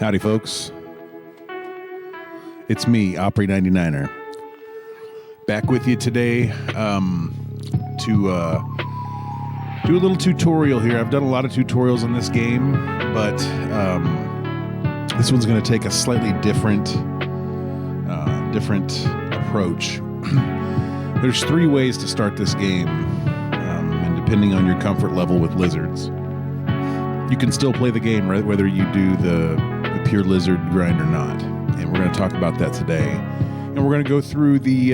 Howdy, folks. It's me, Opry99er, back with you today to do a little tutorial here. I've done a lot of tutorials on this game, but this one's going to take a slightly different approach. There's 3 ways to start this game, and depending on your comfort level with lizards, you can still play the game, right? Whether you do the pure lizard grind or not. And we're going to talk about that today. And we're going to go through the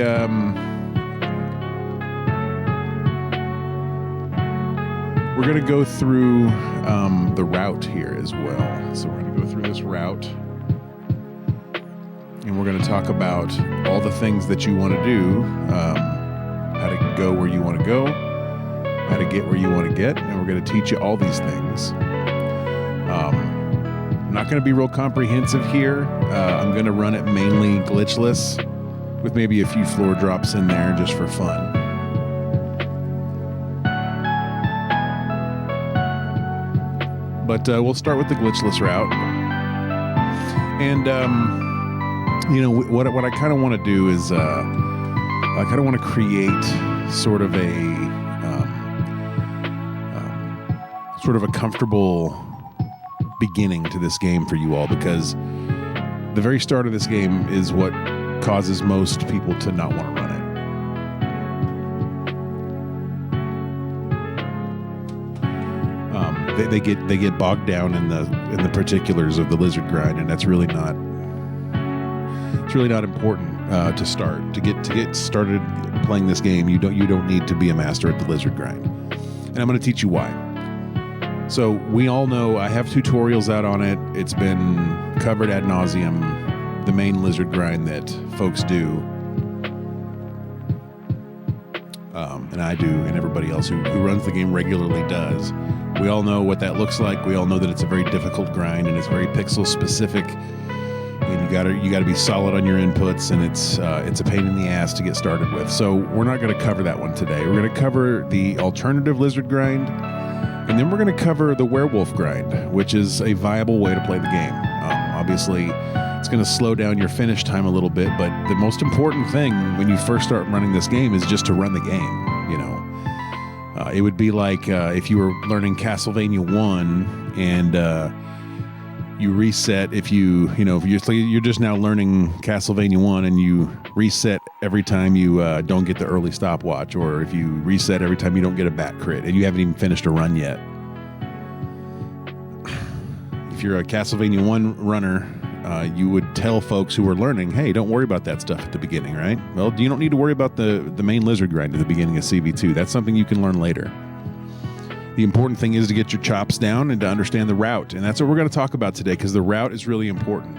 the route here as well. So we're going to go through this route, and we're going to talk about all the things that you want to do, how to go where you want to go, how to get where you want to get, and we're going to teach you all these things. I'm not going to be real comprehensive here. I'm going to run it mainly glitchless with maybe a few floor drops in there just for fun. But we'll start with the glitchless route. And, what I kind of want to do is I kind of want to create sort of a comfortable beginning to this game for you all, because the very start of this game is what causes most people to not want to run it. They get bogged down in the particulars of the lizard grind, and that's really not important to start. To get started playing this game, you don't need to be a master at the lizard grind, and I'm going to teach you why. So we all know I have tutorials out on it. It's been covered ad nauseum, the main lizard grind that folks do, and I do, and everybody else who runs the game regularly does. We all know what that looks like. We all know that it's a very difficult grind, and it's very pixel specific, and you gotta be solid on your inputs, and it's a pain in the ass to get started with. So we're not going to cover that one today. We're going to cover the alternative lizard grind. And then we're going to cover the werewolf grind, which is a viable way to play the game. Obviously, it's going to slow down your finish time a little bit, but the most important thing when you first start running this game is just to run the game. It would be like if you were learning Castlevania 1 and you reset. If you're just now learning Castlevania 1 and you reset every time you don't get the early stopwatch, or if you reset every time you don't get a bat crit and you haven't even finished a run yet. If you're a Castlevania 1 runner, you would tell folks who are learning, hey, don't worry about that stuff at the beginning, right? Well, you don't need to worry about the main lizard grind at the beginning of CV2. That's something you can learn later. The important thing is to get your chops down and to understand the route, and that's what we're going to talk about today, because the route is really important.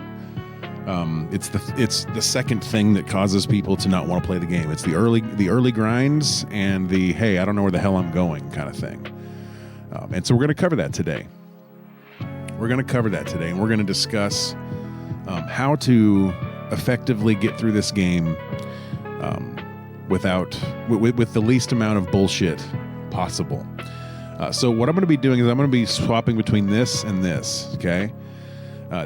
It's the second thing that causes people to not want to play the game. It's the early grinds and the hey, I don't know where the hell I'm going kind of thing. And so we're going to cover that today. And we're going to discuss how to effectively get through this game with the least amount of bullshit possible. So what I'm going to be doing is I'm going to be swapping between this and this, okay?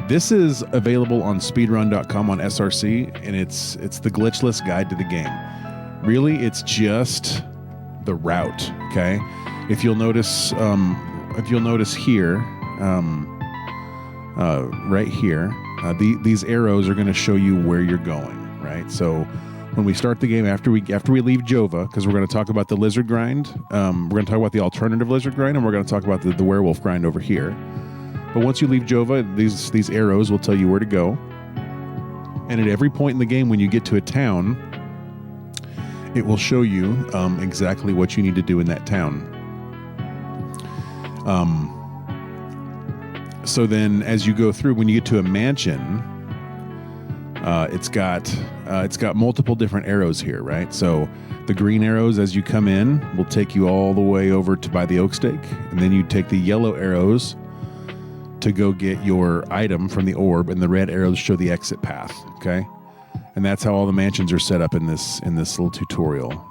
This is available on speedrun.com on SRC, and it's the glitchless guide to the game. Really, it's just the route, okay? If you'll notice here, right here, these arrows are going to show you where you're going, right? So when we start the game, after we leave Jova, because we're going to talk about the lizard grind, we're going to talk about the alternative lizard grind, and we're going to talk about the werewolf grind over here. But once you leave Jova, these arrows will tell you where to go. And at every point in the game, when you get to a town, it will show you exactly what you need to do in that town. So then, as you go through, when you get to a mansion, it's got multiple different arrows here, right? So the green arrows, as you come in, will take you all the way over to by the oak stake, and then you take the yellow arrows to go get your item from the orb, and the red arrows show the exit path. Okay, and that's how all the mansions are set up in this little tutorial.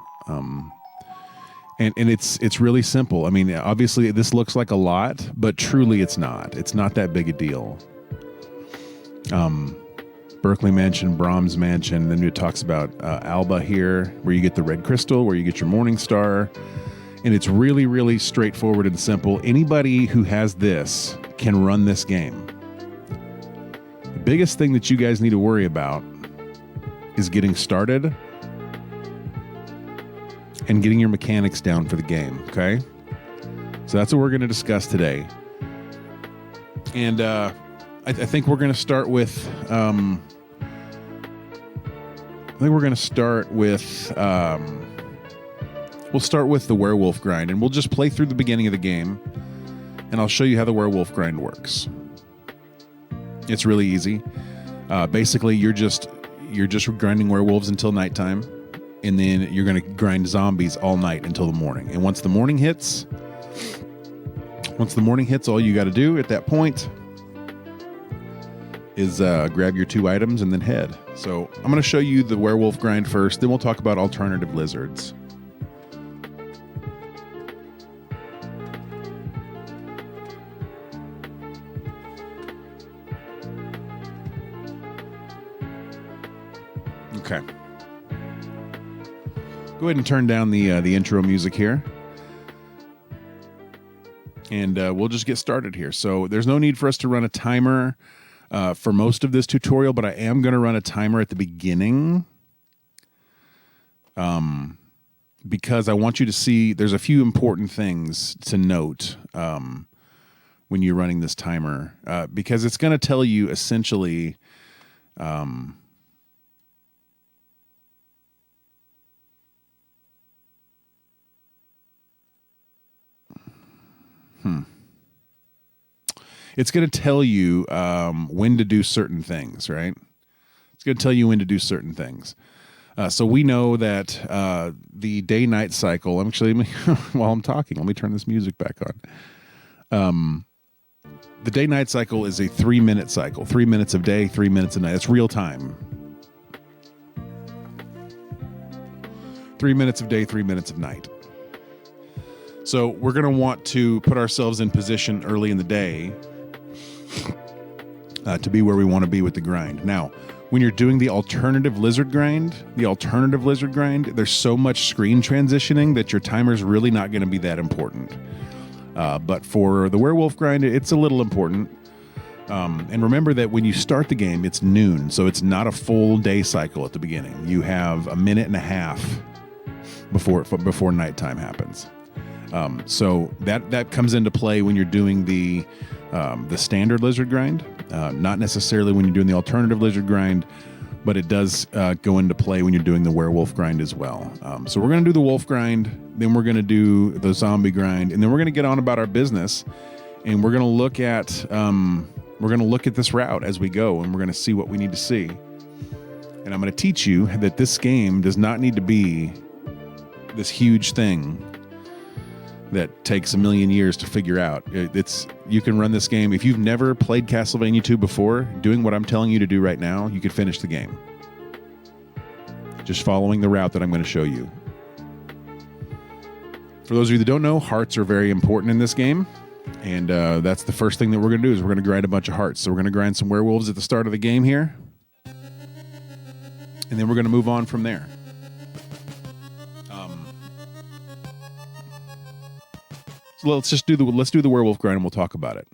And it's really simple. I mean, obviously this looks like a lot, but truly it's not. It's not that big a deal. Berkeley Mansion, Brahms Mansion. Then it talks about Alba here, where you get the red crystal, where you get your Morning Star. And it's really, really straightforward and simple. Anybody who has this can run this game. The biggest thing that you guys need to worry about is getting started and getting your mechanics down for the game, okay? So that's what we're going to discuss today. And I think we're going to start with... we'll start with the werewolf grind, and we'll just play through the beginning of the game, and I'll show you how the werewolf grind works. It's really easy. Basically, you're just grinding werewolves until nighttime, and then you're going to grind zombies all night until the morning. And once the morning hits, all you got to do at that point is grab your 2 items and then head. So I'm going to show you the werewolf grind first, then we'll talk about alternative lizards. Okay. Go ahead and turn down the intro music here. And we'll just get started here. So there's no need for us to run a timer for most of this tutorial, but I am going to run a timer at the beginning because I want you to see there's a few important things to note when you're running this timer because it's going to tell you essentially It's going to tell you when to do certain things, right? It's going to tell you when to do certain things. So we know that the day-night cycle... while I'm talking, let me turn this music back on. The day-night cycle is a 3-minute cycle. 3 minutes of day, 3 minutes of night. It's real time. 3 minutes of day, 3 minutes of night. So we're going to want to put ourselves in position early in the day to be where we want to be with the grind. Now, when you're doing the alternative lizard grind, there's so much screen transitioning that your timer's really not going to be that important. But for the werewolf grind, it's a little important. And remember that when you start the game, it's noon, so it's not a full day cycle at the beginning. You have a minute and a half before nighttime happens. So that comes into play when you're doing the standard lizard grind, not necessarily when you're doing the alternative lizard grind, but it does go into play when you're doing the werewolf grind as well. So we're going to do the wolf grind, then we're going to do the zombie grind, and then we're going to get on about our business, and we're going to look at this route as we go, and we're going to see what we need to see. And I'm going to teach you that this game does not need to be this huge thing that takes a million years to figure out. You can run this game. If you've never played Castlevania 2 before, doing what I'm telling you to do right now, you could finish the game. Just following the route that I'm going to show you. For those of you that don't know, hearts are very important in this game. And that's the first thing that we're going to do is we're going to grind a bunch of hearts. So we're going to grind some werewolves at the start of the game here. And then we're going to move on from there. So let's do the werewolf grind and we'll talk about it.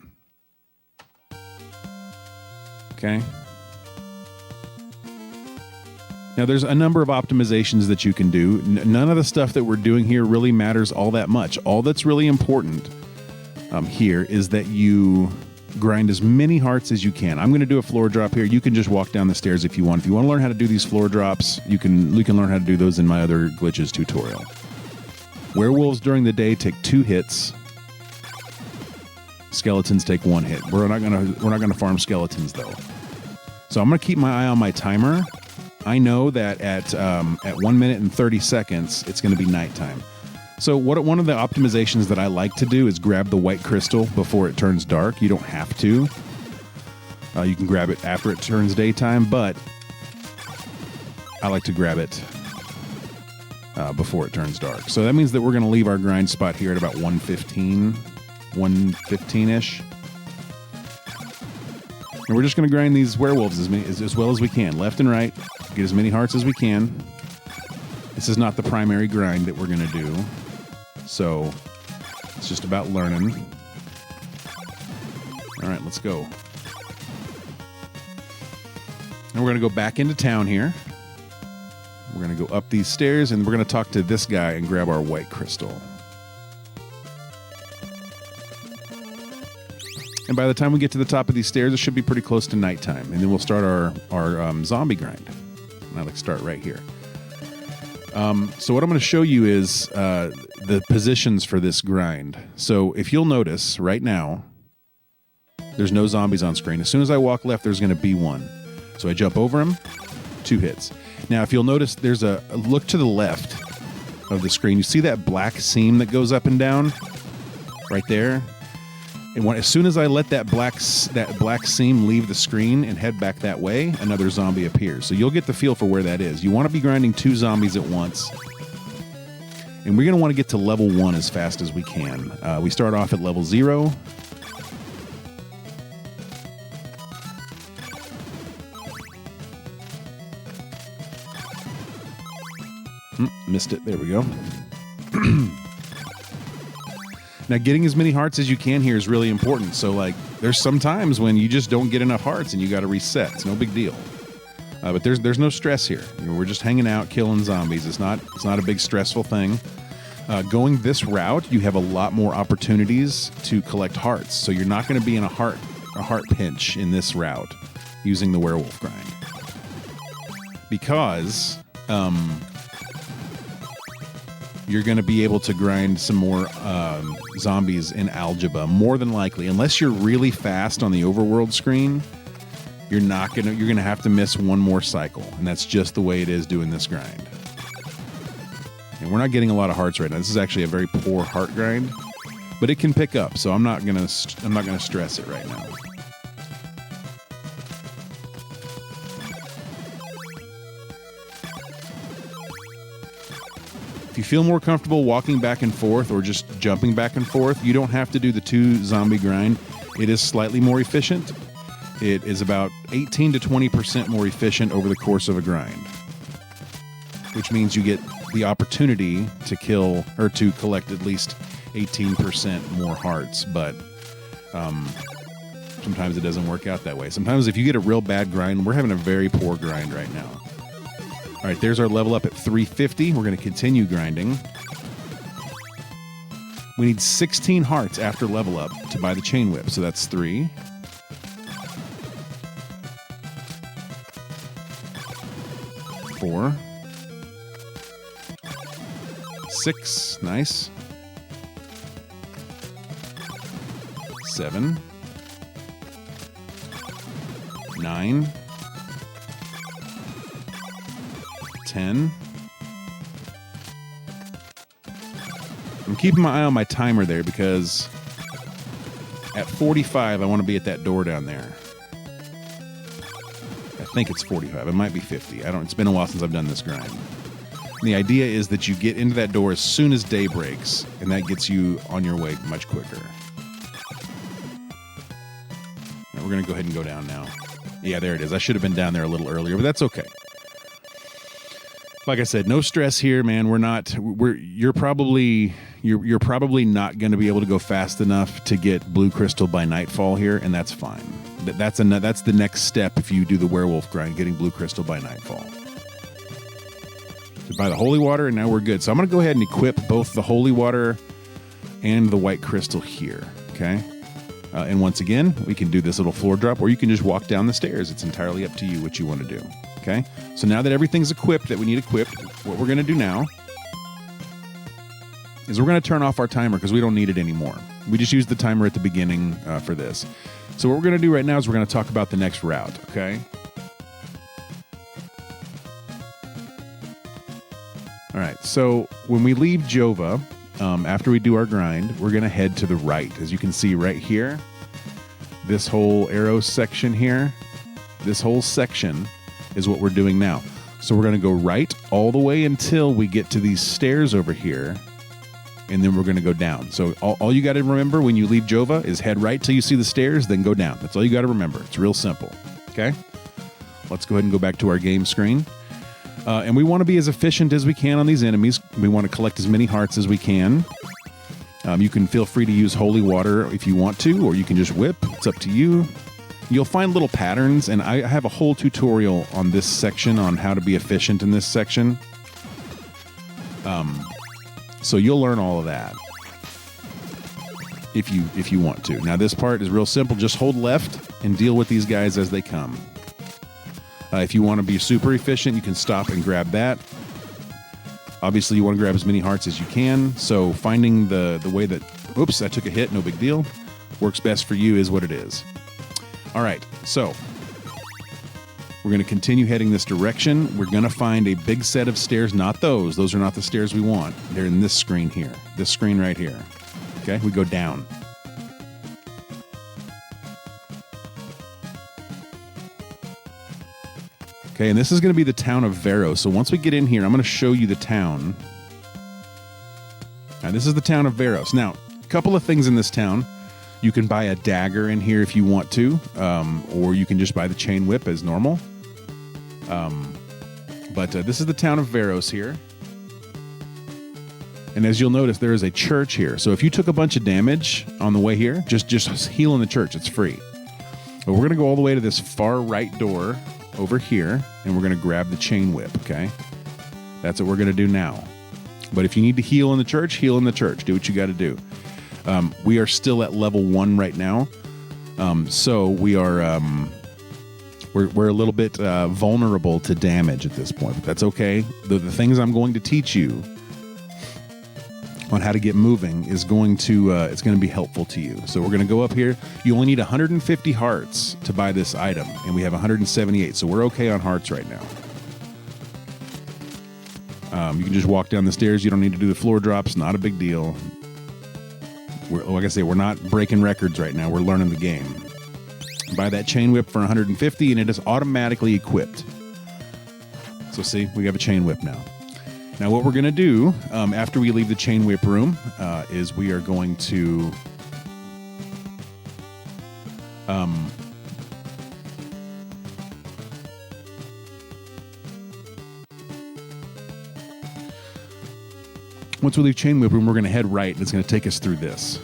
Okay. Now there's a number of optimizations that you can do. None of the stuff that we're doing here really matters all that much. All that's really important here is that you grind as many hearts as you can. I'm going to do a floor drop here. You can just walk down the stairs if you want. If you want to learn how to do these floor drops, you can learn how to do those in my other glitches tutorial. Werewolves during the day take 2 hits. Skeletons take 1 hit. We're not gonna farm skeletons though. So I'm gonna keep my eye on my timer. I know that at 1 minute and 30 seconds it's gonna be nighttime. So one of the optimizations that I like to do is grab the white crystal before it turns dark. You don't have to. You can grab it after it turns daytime, but I like to grab it before it turns dark. So that means that we're going to leave our grind spot here at about 1:15-ish. And we're just going to grind these werewolves as well as we can, left and right, get as many hearts as we can. This is not the primary grind that we're going to do, so it's just about learning. All right, let's go. And we're going to go back into town here. We're going to go up these stairs, and we're going to talk to this guy and grab our white crystal. And by the time we get to the top of these stairs, it should be pretty close to nighttime. And then we'll start our zombie grind. And I like to start right here. So what I'm going to show you is the positions for this grind. So if you'll notice right now, there's no zombies on screen. As soon as I walk left, there's going to be one. So I jump over him, 2 hits. Now, if you'll notice, there's a look to the left of the screen. You see that black seam that goes up and down right there? And as soon as I let that black seam leave the screen and head back that way, another zombie appears. So you'll get the feel for where that is. You want to be grinding 2 zombies at once. And we're going to want to get to level 1 as fast as we can. We start off at level 0. Missed it. There we go. Now, getting as many hearts as you can here is really important. So, like, there's some times when you just don't get enough hearts and you got to reset. It's no big deal. But there's no stress here. You know, we're just hanging out, killing zombies. It's not a big stressful thing. Going this route, you have a lot more opportunities to collect hearts. So you're not going to be in a heart pinch in this route using the werewolf grind, because you're going to be able to grind some more zombies in algebra, more than likely. Unless you're really fast on the overworld screen, you're going to have to miss one more cycle, and that's just the way it is doing this grind. And we're not getting a lot of hearts right now. This is actually a very poor heart grind, but it can pick up, so I'm not going to stress it right now. If you feel more comfortable walking back and forth or just jumping back and forth, you don't have to do the 2 zombie grind. It is slightly more efficient. It is about 18 to 20% more efficient over the course of a grind, which means you get the opportunity to kill or to collect at least 18% more hearts. But sometimes it doesn't work out that way. Sometimes if you get a real bad grind, we're having a very poor grind right now. All right, there's our level up at 350. We're going to continue grinding. We need 16 hearts after level up to buy the chain whip. So that's 3. 4. 6. Nice. 7. 9. 10. I'm keeping my eye on my timer there because at 45, I want to be at that door down there. I think it's 45. It might be 50. It's been a while since I've done this grind. And the idea is that you get into that door as soon as day breaks, and that gets you on your way much quicker. Now we're going to go ahead and go down now. Yeah, there it is. I should have been down there a little earlier, but that's okay. Like I said, no stress here, man. You're probably not going to be able to go fast enough to get blue crystal by nightfall here, and that's fine. That's the next step if you do the werewolf grind, getting blue crystal by nightfall. So buy the holy water, and now we're good. So I'm going to go ahead and equip both the holy water and the white crystal here. Okay. And once again, we can do this little floor drop, or you can just walk down the stairs. It's entirely up to you what you want to do. Okay, so now that everything's equipped that we need equipped, what we're going to do now is we're going to turn off our timer because we don't need it anymore. We just used the timer at the beginning for this. So what we're going to do right now is we're going to talk about the next route, okay? All right, so when we leave Jova, after we do our grind, we're going to head to the right. As you can see right here, this whole arrow section here, this whole section is what we're doing now. So we're going to go right all the way until we get to these stairs over here. and then we're going to go down. So all you got to remember when you leave Jova is head right till you see the stairs, then go down. That's all you got to remember. It's real simple. Okay? Let's go ahead and go back to our game screen. And we want to be as efficient as we can on these enemies. We want to collect as many hearts as we can. You can feel free to use holy water if you want to, or you can just whip. It's up to you. You'll find little patterns, and I have a whole tutorial on this section on how to be efficient in this section. So you'll learn all of that if you want to. Now this part is real simple. Just hold left and deal with these guys as they come. If you want to be super efficient, you can stop and grab that. Obviously, you want to grab as many hearts as you can. So finding the way that, oops, I took a hit, no big deal, works best for you is what it is. All right, so we're going to continue heading this direction. We're going to find a big set of stairs, not those. Those are not the stairs we want. They're in this screen here, this screen right here. Okay, we go down. Okay, and this is going to be the town of Vero. So once we get in here, I'm going to show you the town. Now, this is the town of Veros. Now, a couple of things in this town. You can buy a dagger in here if you want to, or you can just buy the chain whip as normal. But this is the town of Veros here. And as you'll notice, there is a church here. So if you took a bunch of damage on the way here, just heal in the church. It's free. But we're going to go all the way to this far right door over here, and we're going to grab the chain whip, okay? That's what we're going to do now. But if you need to heal in the church, heal in the church. Do what you got to do. We are still at level 1 right now. So we are... We're a little bit vulnerable to damage at this point, but that's okay. The things I'm going to teach you on how to get moving is going to it's going to be helpful to you. So we're going to go up here. You only need 150 hearts to buy this item, and we have 178, so we're okay on hearts right now. You can just walk down the stairs. You don't need to do the floor drops. Not a big deal. Like I say, we're not breaking records right now. We're learning the game. Buy that chain whip for 150, and it is automatically equipped. So see, we have a chain whip now. Now what we're going to do after we leave the chain whip room is we are going to once we leave chain whip room, we're going to head right, and it's going to take us through this.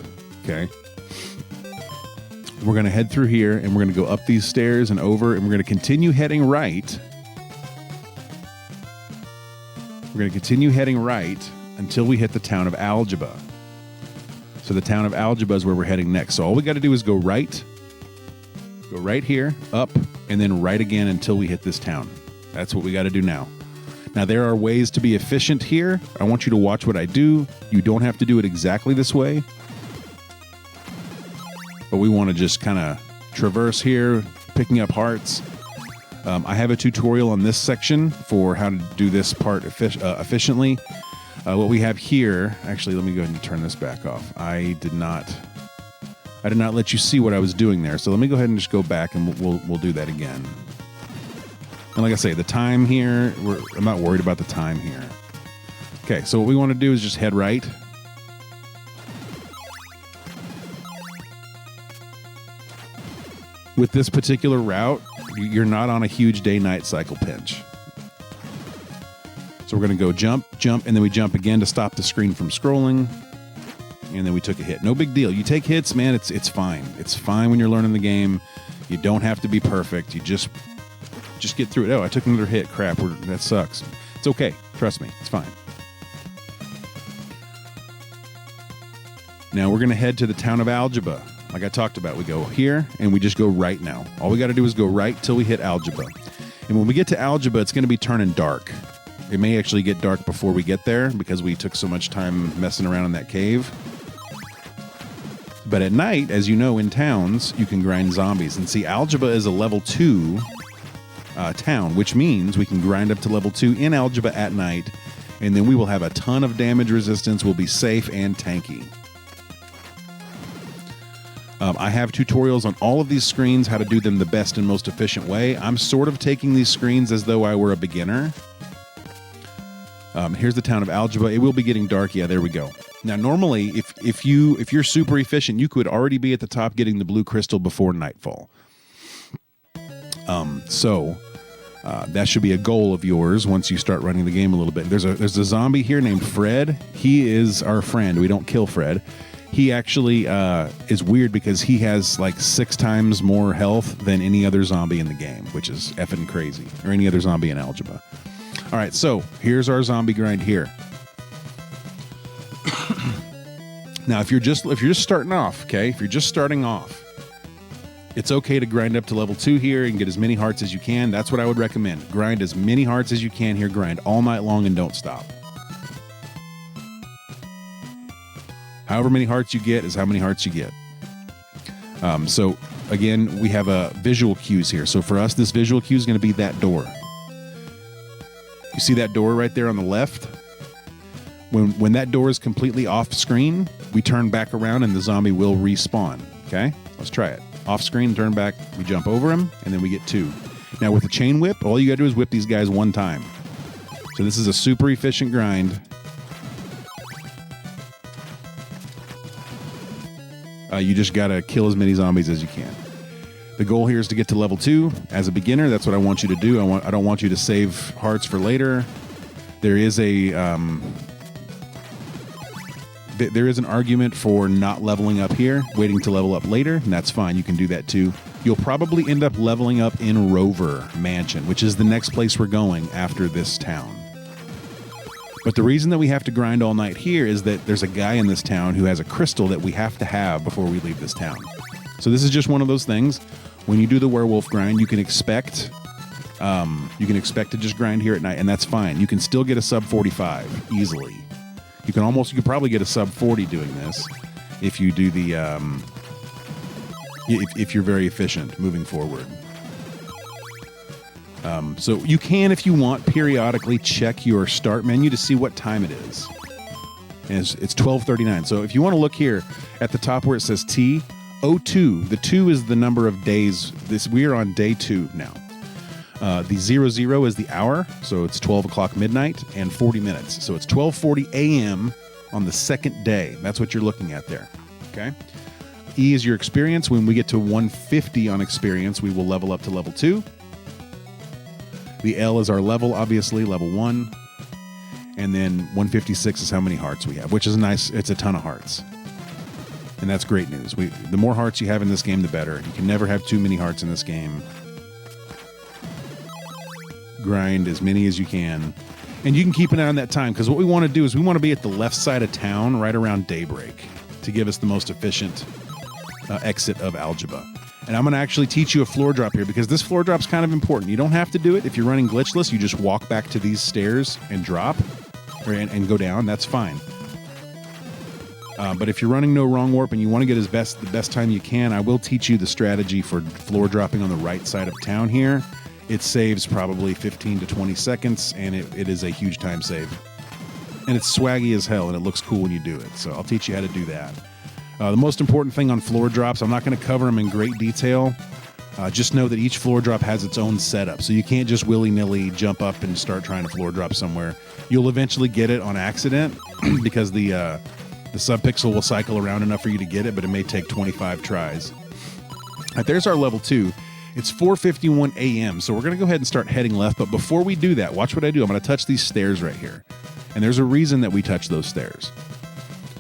Okay. We're going to head through here, and we're going to go up these stairs and over, and we're going to continue heading right. We're going to continue heading right until we hit the town of Algeba. So the town of Algeba is where we're heading next. So all we got to do is go right here, up, and then right again until we hit this town. That's what we got to do now. Now, there are ways to be efficient here. I want you to watch what I do. You don't have to do it exactly this way. But we want to just kind of traverse here, picking up hearts. I have a tutorial on this section for how to do this part efficiently. What we have here, actually, let me go ahead and turn this back off. I did not let you see what I was doing there. So let me go ahead and just go back, and we'll do that again. And like I say, the time here, I'm not worried about the time here. Okay, so what we want to do is just head right. With this particular route, you're not on a huge day-night cycle pinch. So we're going to go jump, and then we jump again to stop the screen from scrolling. And then we took a hit. No big deal. You take hits, man, it's fine. It's fine when you're learning the game. You don't have to be perfect. You just get through it. Oh, I took another hit. Crap, that sucks. It's okay. Trust me. It's fine. Now we're going to head to the town of Algeba. Like I talked about, we go here, and we just go right now. All we got to do is go right till we hit Algeba. And when we get to Algeba, it's going to be turning dark. It may actually get dark before we get there because we took so much time messing around in that cave. But at night, as you know, in towns, you can grind zombies. And see, Algeba is a level 2 town, which means we can grind up to level 2 in Algeba at night, and then we will have a ton of damage resistance. We'll be safe and tanky. I have tutorials on all of these screens, how to do them the best and most efficient way. I'm sort of taking these screens as though I were a beginner. Here's the town of Algeba. It will be getting dark. Yeah, there we go. Now, normally, if you're super efficient, you could already be at the top getting the blue crystal before nightfall. So that should be a goal of yours once you start running the game a little bit. There's a zombie here named Fred. He is our friend. We don't kill Fred. He actually is weird because he has like 6 times more health than any other zombie in the game, which is effing crazy, or any other zombie in Algebra. All right, so here's our zombie grind here. Now, if you're just starting off, okay, if you're just starting off, it's okay to grind up to level 2 here and get as many hearts as you can. That's what I would recommend. Grind as many hearts as you can here. Grind all night long and don't stop. However many hearts you get is how many hearts you get. So, again, we have visual cues here. So for us, this visual cue is going to be that door. You see that door right there on the left? When that door is completely off screen, we turn back around and the zombie will respawn. Okay? Let's try it. Off screen, turn back, we jump over him, and then we get 2. Now with the chain whip, all you gotta do is whip these guys 1 time. So this is a super efficient grind. You just gotta kill as many zombies as you can. The goal here is to get to level 2. As a beginner, that's what I want you to do. I don't want you to save hearts for later. There is an argument for not leveling up here, waiting to level up later, and that's fine. You can do that too. You'll probably end up leveling up in Rover Mansion, which is the next place we're going after this town. But the reason that we have to grind all night here is that there's a guy in this town who has a crystal that we have to have before we leave this town. So this is just one of those things. When you do the werewolf grind, you can expect to just grind here at night, and that's fine. You can still get a sub 45 easily. You could probably get a sub 40 doing this if you do the if you're very efficient moving forward. So you can, if you want, periodically check your start menu to see what time it is. And it's 12:39. So if you want to look here at the top where it says T02, the 2 is the number of days. We are on day 2 now. The 00 is the hour, so it's 12 o'clock midnight and 40 minutes. So it's 12:40 a.m. on the second day. That's what you're looking at there. Okay. E is your experience. When we get to 150 on experience, we will level up to level 2. The L is our level, obviously, level 1. And then 156 is how many hearts we have, which is nice. It's a ton of hearts. And that's great news. The more hearts you have in this game, the better. You can never have too many hearts in this game. Grind as many as you can. And you can keep an eye on that time, because what we want to do is we want to be at the left side of town right around daybreak to give us the most efficient exit of Algebra. And I'm going to actually teach you a floor drop here, because this floor drop is kind of important. You don't have to do it. If you're running glitchless, you just walk back to these stairs and drop and go down. That's fine. But if you're running no wrong warp and you want to get the best time you can, I will teach you the strategy for floor dropping on the right side of town here. It saves probably 15 to 20 seconds, and it is a huge time save. And it's swaggy as hell, and it looks cool when you do it. So I'll teach you how to do that. The most important thing on floor drops, I'm not going to cover them in great detail. Just know that each floor drop has its own setup. So you can't just willy-nilly jump up and start trying to floor drop somewhere. You'll eventually get it on accident because the subpixel will cycle around enough for you to get it, but it may take 25 tries. All right, there's our level 2. It's 4:51 a.m., so we're going to go ahead and start heading left. But before we do that, watch what I do. I'm going to touch these stairs right here. And there's a reason that we touch those stairs.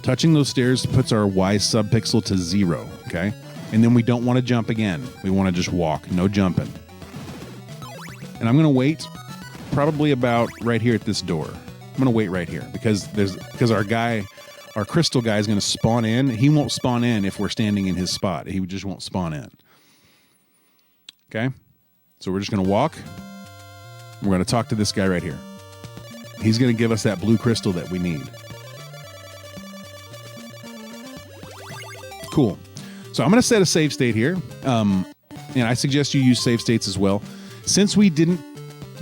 Touching those stairs puts our Y subpixel to 0, okay? And then we don't want to jump again. We want to just walk, no jumping. And I'm going to wait probably about right here at this door. I'm going to wait right here because our crystal guy is going to spawn in. He won't spawn in if we're standing in his spot. He just won't spawn in. Okay? So we're just going to walk. We're going to talk to this guy right here. He's going to give us that blue crystal that we need. Cool. So I'm going to set a save state here. And I suggest you use save states as well. Since we didn't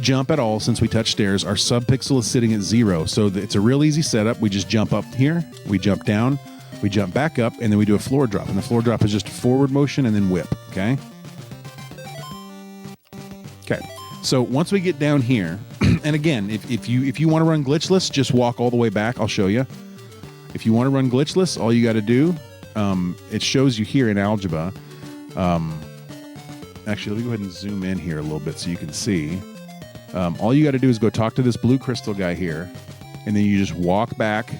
jump at all, since we touched stairs, our subpixel is sitting at 0. So it's a real easy setup. We just jump up here. We jump down. We jump back up. And then we do a floor drop. And the floor drop is just a forward motion and then whip. Okay? Okay. So once we get down here, and again, if you want to run glitchless, just walk all the way back. I'll show you. If you want to run glitchless, all you got to do, it shows you here in algebra. Actually, let me go ahead and zoom in here a little bit so you can see. All you got to do is go talk to this blue crystal guy here, and then you just walk back,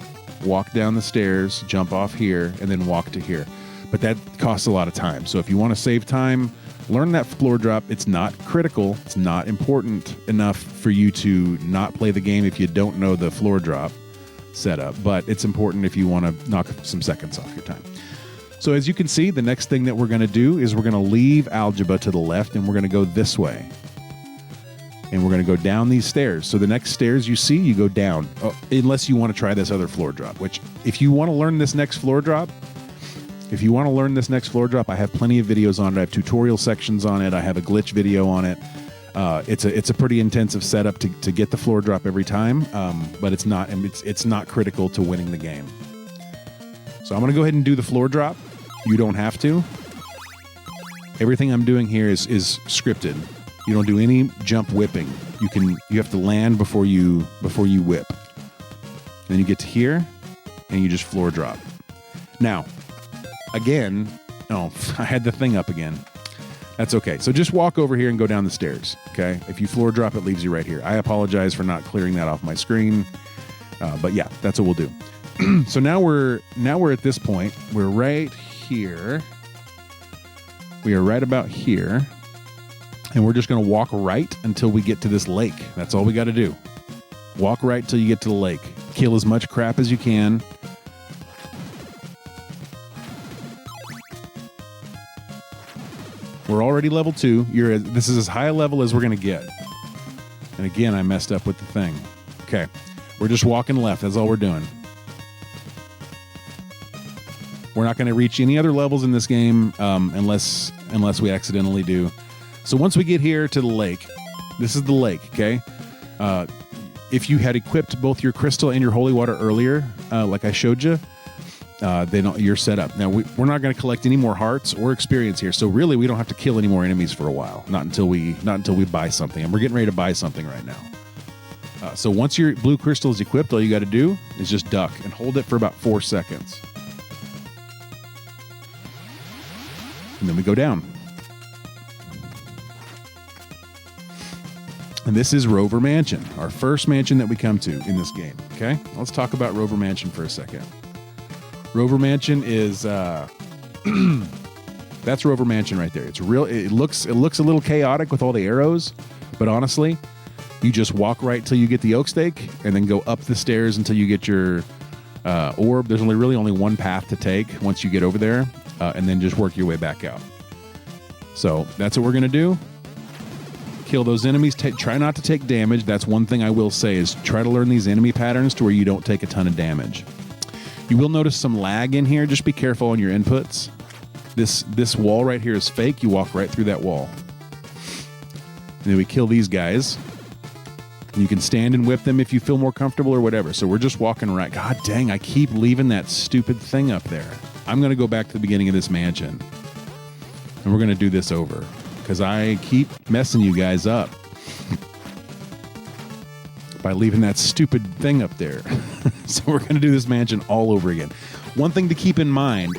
walk down the stairs, jump off here, and then walk to here. But that costs a lot of time. So if you want to save time, learn that floor drop. It's not critical. It's not important enough for you to not play the game if you don't know the floor drop setup. But it's important if you want to knock some seconds off your time. So as you can see, the next thing that we're going to do is we're going to leave algebra to the left, and we're going to go this way. And we're going to go down these stairs. So the next stairs you see, you go down. Unless you want to try this other floor drop, which if you want to learn this next floor drop, I have plenty of videos on it. I have tutorial sections on it. I have a glitch video on it. It's a pretty intensive setup to get the floor drop every time, but it's not critical to winning the game. So I'm going to go ahead and do the floor drop. You don't have to. Everything I'm doing here is scripted. You don't do any jump whipping. You have to land before you whip. And then you get to here, and you just floor drop. Now, again, I had the thing up again. That's okay. So just walk over here and go down the stairs. Okay. If you floor drop, it leaves you right here. I apologize for not clearing that off my screen, but yeah, that's what we'll do. So now we're at this point. We're right here. We are right about here. And we're just going to walk right until we get to this lake. That's all we got to do. Walk right till you get to the lake. Kill as much crap as you can. We're already level 2. This is as high a level as we're going to get. And again, I messed up with the thing. Okay. We're just walking left. That's all we're doing. We're not going to reach any other levels in this game unless we accidentally do. So once we get here to the lake, this is the lake, okay? If you had equipped both your crystal and your holy water earlier, like I showed you, then you're set up. Now, we're not going to collect any more hearts or experience here, so really we don't have to kill any more enemies for a while, not until we buy something, and we're getting ready to buy something right now. So once your blue crystal is equipped, all you got to do is just duck and hold it for about 4 seconds. And then we go down. And this is Rover Mansion, our first mansion that we come to in this game. Okay, let's talk about Rover Mansion for a second. Rover Mansion is that's Rover Mansion right there. It's real. It looks a little chaotic with all the arrows, but honestly, you just walk right till you get the oak stake, and then go up the stairs until you get your orb. There's really only one path to take once you get over there, and then just work your way back out. So that's what we're gonna do. Kill those enemies. Try not to take damage. That's one thing I will say is try to learn these enemy patterns to where you don't take a ton of damage. You will notice some lag in here. Just be careful on your inputs. This wall right here is fake. You walk right through that wall. And then we kill these guys. You can stand and whip them if you feel more comfortable or whatever. So we're just walking right. God dang, I keep leaving that stupid thing up there. I'm going to go back to the beginning of this mansion. And we're going to do this over. Because I keep messing you guys up by leaving that stupid thing up there. So we're going to do this mansion all over again. One thing to keep in mind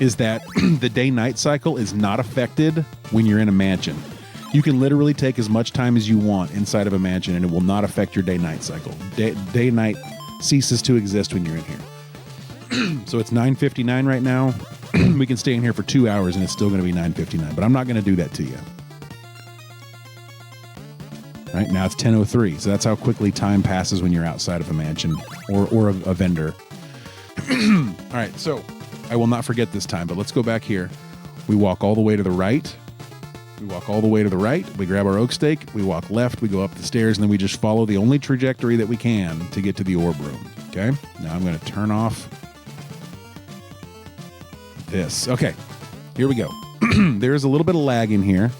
is that the day-night cycle is not affected when you're in a mansion. You can literally take as much time as you want inside of a mansion, and it will not affect your day-night cycle. Day-night ceases to exist when you're in here. So it's 9:59 right now. We can stay in here for 2 hours and it's still going to be 9:59, but I'm not going to do that to you. Right now it's 10:03, so that's how quickly time passes when you're outside of a mansion or a vendor. All right, so I will not forget this time, but let's go back here. We walk all the way to the right. We walk all the way to the right. We grab our oak stake. We walk left. We go up the stairs, and then we just follow the only trajectory that we can to get to the orb room. Okay? Now I'm going to turn off this. Okay, here we go. There's a little bit of lag in here,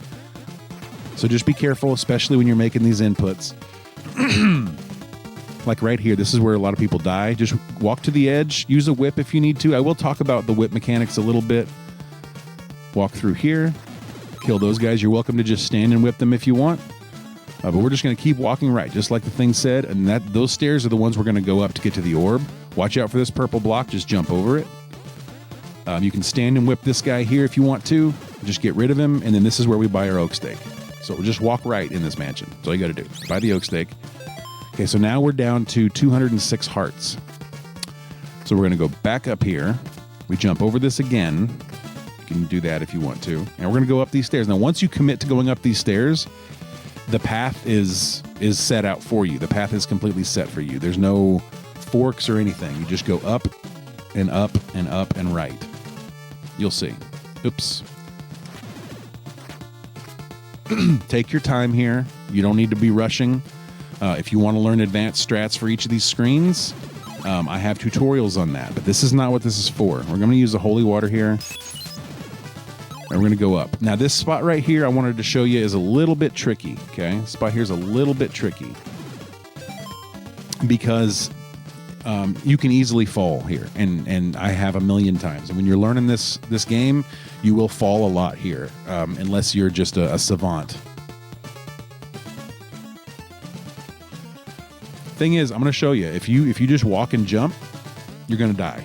so just be careful, especially when you're making these inputs. Like right here, this is where a lot of people die. Just walk to the edge, use a whip if you need to. I will talk about the whip mechanics a little bit. Walk through here, kill those guys. You're welcome to just stand and whip them if you want. But we're just going to keep walking right, just like the thing said, and those stairs are the ones we're going to go up to get to the orb. Watch out for this purple block. Just jump over it. You can stand and whip this guy here if you want to. Just get rid of him, and then this is where we buy our oak steak. So we'll just walk right in this mansion. That's all you got to do. Buy the oak steak. Okay, so now we're down to 206 hearts. So we're going to go back up here. We jump over this again. You can do that if you want to. And we're going to go up these stairs. Now, once you commit to going up these stairs, the path is set out for you. The path is completely set for you. There's no forks or anything. You just go up and up and up and right. You'll see. Oops. Take your time here. You don't need to be rushing. If you want to learn advanced strats for each of these screens, I have tutorials on that, but this is not what this is for. We're going to use the holy water here, and we're going to go up. Now, this spot right here I wanted to show you is a little bit tricky, okay? This spot here is a little bit tricky because you can easily fall here, and I have a million times. And when you're learning this game, you will fall a lot here, unless you're just a savant. Thing is, I'm going to show you. If you just walk and jump, you're going to die.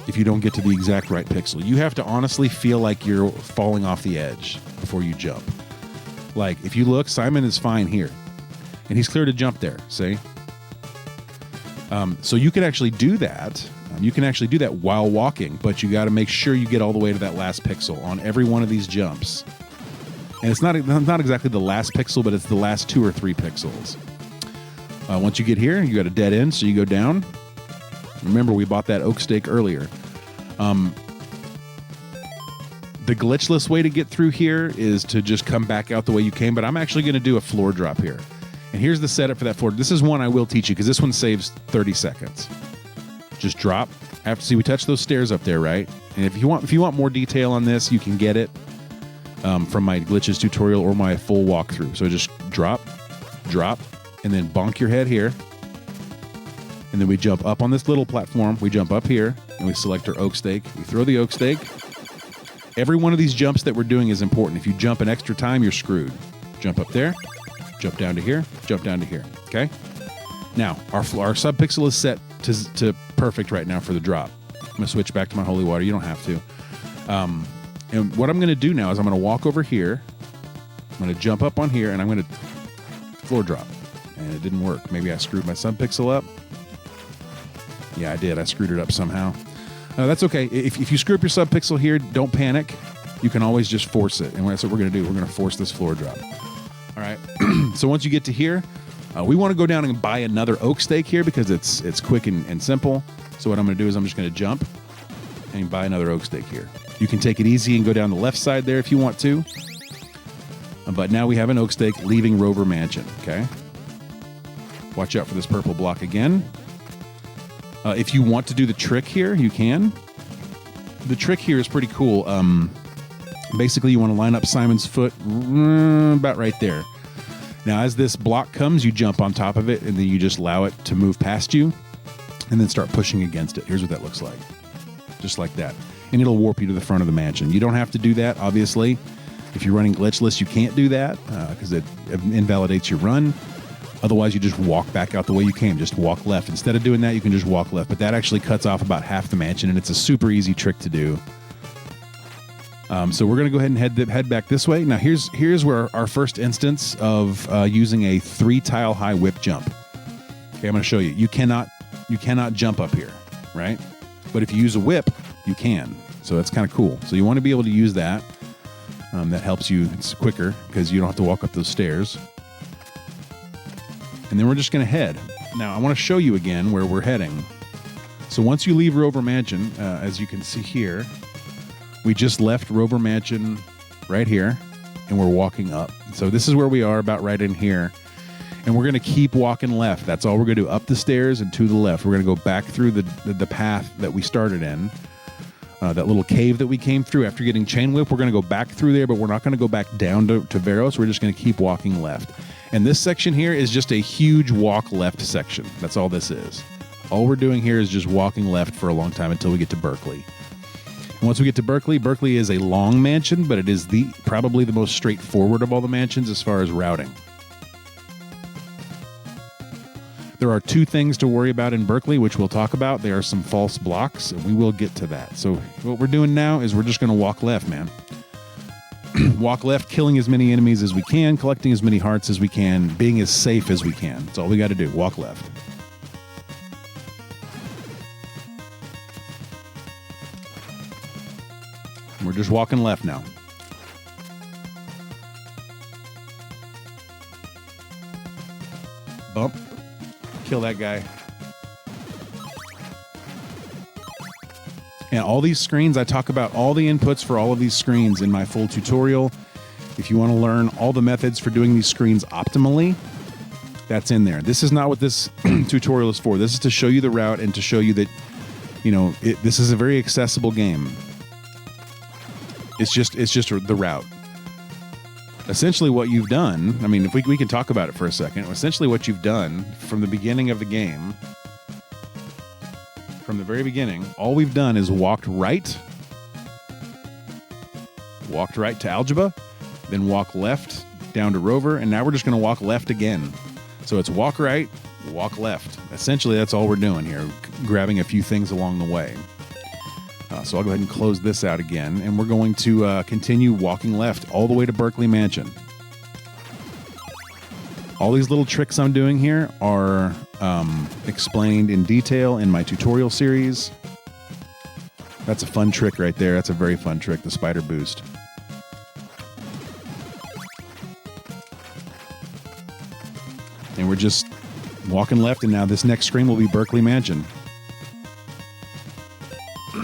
If you don't get to the exact right pixel, you have to honestly feel like you're falling off the edge before you jump. Like if you look, Simon is fine here, and he's clear to jump there. See? So you can actually do that. You can actually do that while walking, but you got to make sure you get all the way to that last pixel on every one of these jumps. And it's not exactly the last pixel, but it's the last 2 or 3 pixels. Once you get here, you got a dead end, so you go down. Remember, we bought that oak steak earlier. The glitchless way to get through here is to just come back out the way you came, but I'm actually going to do a floor drop here. And here's the setup for that floor. This is one I will teach you because this one saves 30 seconds. Just drop. See, we touch those stairs up there, right? And if you want more detail on this, you can get it from my glitches tutorial or my full walkthrough. So just drop, and then bonk your head here. And then we jump up on this little platform. We jump up here, and we select our oak steak. We throw the oak steak. Every one of these jumps that we're doing is important. If you jump an extra time, you're screwed. Jump up there, jump down to here, jump down to here. Okay? Now, our subpixel is set to perfect right now for the drop. I'm going to switch back to my holy water. You don't have to. And what I'm going to do now is I'm going to walk over here. I'm going to jump up on here, and I'm going to floor drop. And it didn't work. Maybe I screwed my subpixel up. Yeah, I did. I screwed it up somehow. That's okay. If you screw up your subpixel here, don't panic. You can always just force it. And that's what we're going to do. We're going to force this floor drop. All right. So once you get to here, we want to go down and buy another oak steak here because it's quick and simple. So what I'm going to do is I'm just going to jump and buy another oak steak here. You can take it easy and go down the left side there if you want to. But now we have an oak steak leaving Rover Mansion. Okay. Watch out for this purple block again. If you want to do the trick here, you can. The trick here is pretty cool. Basically, you want to line up Simon's foot about right there. Now, as this block comes, you jump on top of it, and then you just allow it to move past you, and then start pushing against it. Here's what that looks like. Just like that. And it'll warp you to the front of the mansion. You don't have to do that, obviously. If you're running glitchless, you can't do that because it invalidates your run. Otherwise, you just walk back out the way you came. Just walk left. Instead of doing that, you can just walk left. But that actually cuts off about half the mansion, and it's a super easy trick to do. So we're going to go ahead and head back this way. Now, here's where our first instance of using a 3-tile high whip jump. Okay, I'm going to show you. You cannot jump up here, right? But if you use a whip, you can. So that's kind of cool. So you want to be able to use that. That helps you. It's quicker because you don't have to walk up those stairs. And then we're just going to head. Now, I want to show you again where we're heading. So once you leave Rover Mansion, as you can see here, we just left Rover Mansion right here, and we're walking up. So this is where we are, about right in here. And we're going to keep walking left. That's all we're going to do, up the stairs and to the left. We're going to go back through the path that we started in, that little cave that we came through after getting chain whip. We're going to go back through there, but we're not going to go back down to Veros. We're just going to keep walking left. And this section here is just a huge walk left section. That's all this is. All we're doing here is just walking left for a long time until we get to Berkeley. And once we get to Berkeley, Berkeley is a long mansion, but it is probably the most straightforward of all the mansions as far as routing. There are two things to worry about in Berkeley, which we'll talk about. There are some false blocks, and we will get to that. So what we're doing now is we're just going to walk left, man. Walk left, killing as many enemies as we can, collecting as many hearts as we can, being as safe as we can. That's all we got to do. Walk left. We're just walking left now. Bump. Kill that guy. And all these screens, I talk about all the inputs for all of these screens in my full tutorial. If you want to learn all the methods for doing these screens optimally, that's in there. This is not what this tutorial is for. This is to show you the route and to show you that, you know, this is a very accessible game. It's just the route. Essentially what you've done, I mean, if we can talk about it for a second, essentially what you've done from the beginning of the game, from the very beginning, all we've done is walked right to algebra, then walk left down to rover, and now we're just going to walk left again. So it's walk right, walk left. Essentially, that's all we're doing here, grabbing a few things along the way. So I'll go ahead and close this out again, and we're going to continue walking left all the way to Berkeley Mansion. All these little tricks I'm doing here are explained in detail in my tutorial series. That's a fun trick right there. That's a very fun trick, the spider boost. And we're just walking left, and now this next screen will be Berkeley Mansion.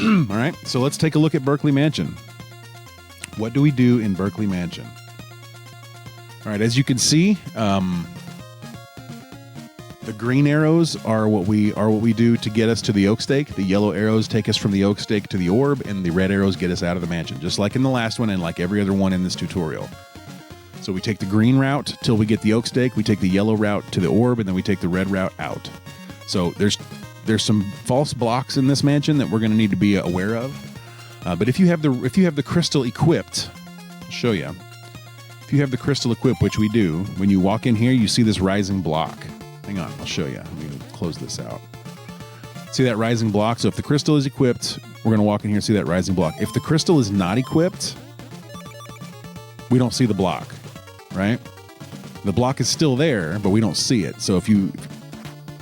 All right, so let's take a look at Berkeley Mansion. What do we do in Berkeley Mansion? All right, as you can see, the green arrows are what we do to get us to the oak stake. The yellow arrows take us from the oak stake to the orb, and the red arrows get us out of the mansion, just like in the last one and like every other one in this tutorial. So we take the green route till we get the oak stake, we take the yellow route to the orb, and then we take the red route out. So there's some false blocks in this mansion that we're going to need to be aware of. But if you have the crystal equipped, I'll show you. If you have the crystal equipped, which we do, when you walk in here, you see this rising block. Hang on, I'll show you. Let me close this out. See that rising block? So if the crystal is equipped, we're going to walk in here and see that rising block. If the crystal is not equipped, we don't see the block, right? The block is still there, but we don't see it. So if you...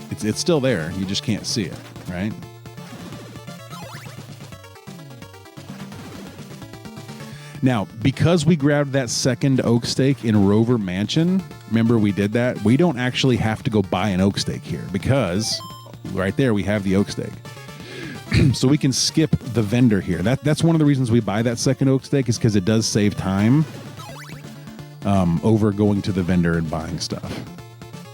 It's still there. You just can't see it, right? Now, because we grabbed that second oak stake in Rover Mansion, remember we did that? We don't actually have to go buy an oak stake here because right there we have the oak stake. So we can skip the vendor here. That's one of the reasons we buy that second oak stake is because it does save time over going to the vendor and buying stuff.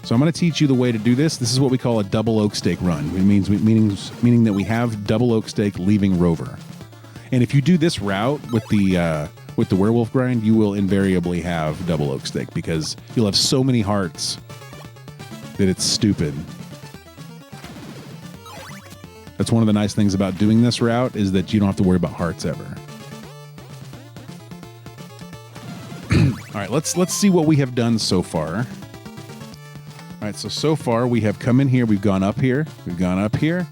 So I'm going to teach you the way to do this. This is what we call a double oak stake run. It meaning that we have double oak stake leaving Rover. And if you do this route with the werewolf grind, you will invariably have double oak stake because you'll have so many hearts that it's stupid. That's one of the nice things about doing this route is that you don't have to worry about hearts ever. All right, let's see what we have done so far. All right, so far we have come in here, we've gone up here, we've gone up here,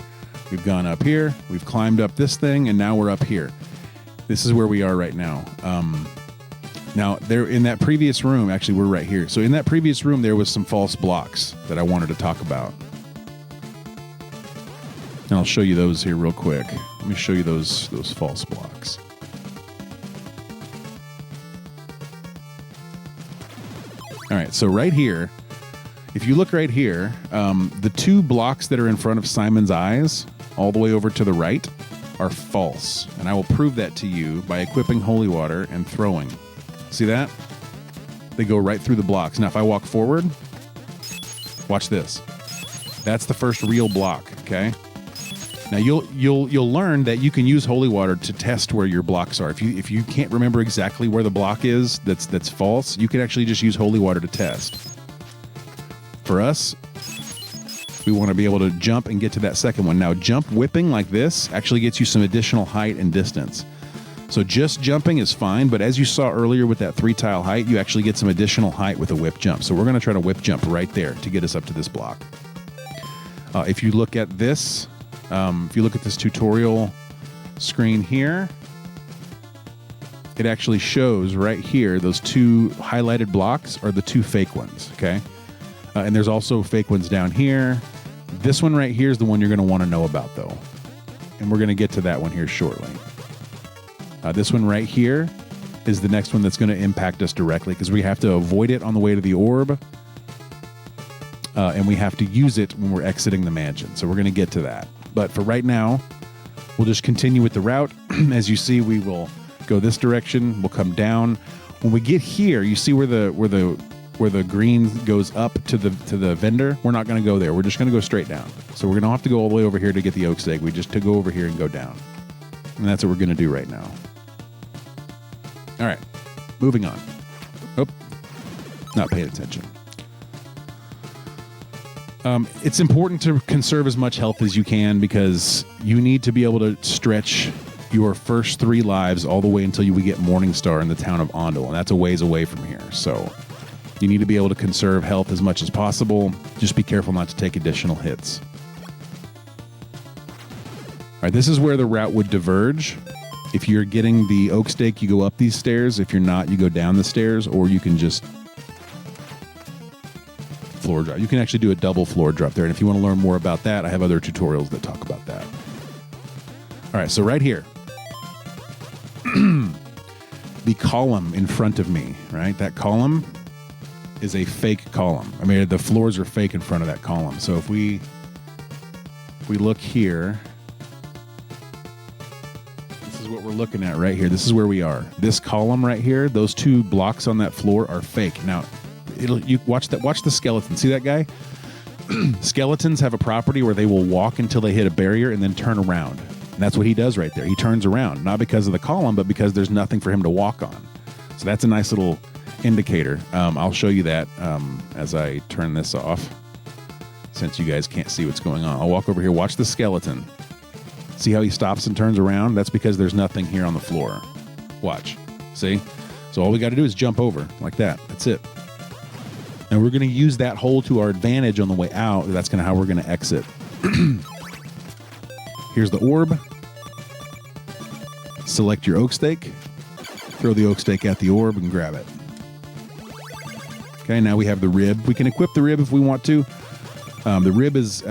we've gone up here, we've climbed up this thing, and now we're up here. This is where we are right now. Now, there in that previous room, actually we're right here. So in that previous room, there was some false blocks that I wanted to talk about. And I'll show you those here real quick. Let me show you those false blocks. All right, so right here, if you look right here, the two blocks that are in front of Simon's eyes, all the way over to the right, are false. And I will prove that to you by equipping holy water and throwing. See that? They go right through the blocks. Now, if I walk forward, watch this. That's the first real block, okay? Now, you'll learn that you can use holy water to test where your blocks are. If you can't remember exactly where the block is that's false, you can actually just use holy water to test. For us, we want to be able to jump and get to that second one. Now, jump whipping like this actually gets you some additional height and distance. So just jumping is fine, but as you saw earlier with that 3-tile height, you actually get some additional height with a whip jump. So we're going to try to whip jump right there to get us up to this block. If you look at this, tutorial screen here, it actually shows right here, those two highlighted blocks are the two fake ones, okay? And there's also fake ones down here. This one right here is the one you're going to want to know about, though. And we're going to get to that one here shortly. This one right here is the next one that's going to impact us directly because we have to avoid it on the way to the orb. And we have to use it when we're exiting the mansion. So we're going to get to that. But for right now, we'll just continue with the route. As you see, we will go this direction. We'll come down. When we get here, you see where the green goes up to the vendor. We're not going to go there. We're just going to go straight down. So we're going to have to go all the way over here to get the oak steak. We just to go over here and go down. And that's what we're going to do right now. All right, moving on. Oh, not paying attention. It's important to conserve as much health as you can because you need to be able to stretch your first 3 lives all the way until we get Morningstar in the town of Ondel, and that's a ways away from here. So you need to be able to conserve health as much as possible. Just be careful not to take additional hits. All right, this is where the route would diverge. If you're getting the oak steak, you go up these stairs. If you're not, you go down the stairs, or you can just floor drop. You can actually do a double floor drop there. And if you want to learn more about that, I have other tutorials that talk about that. All right, so right here, the column in front of me, right? That column is a fake column. I mean, the floors are fake in front of that column. So if we look here, this is what we're looking at right here. This is where we are. This column right here, those 2 blocks on that floor are fake. Now, you watch the skeleton. See that guy? Skeletons have a property where they will walk until they hit a barrier and then turn around. And that's what he does right there. He turns around, not because of the column, but because there's nothing for him to walk on. So that's a nice little indicator. I'll show you that as I turn this off, since you guys can't see what's going on. I'll walk over here. Watch the skeleton. See how he stops and turns around? That's because there's nothing here on the floor. Watch. See? So all we got to do is jump over like that. That's it. And we're going to use that hole to our advantage on the way out. That's kind of how we're going to exit. Here's the orb. Select your oak steak. Throw the oak steak at the orb and grab it. Okay, now we have the rib. We can equip the rib if we want to. The rib is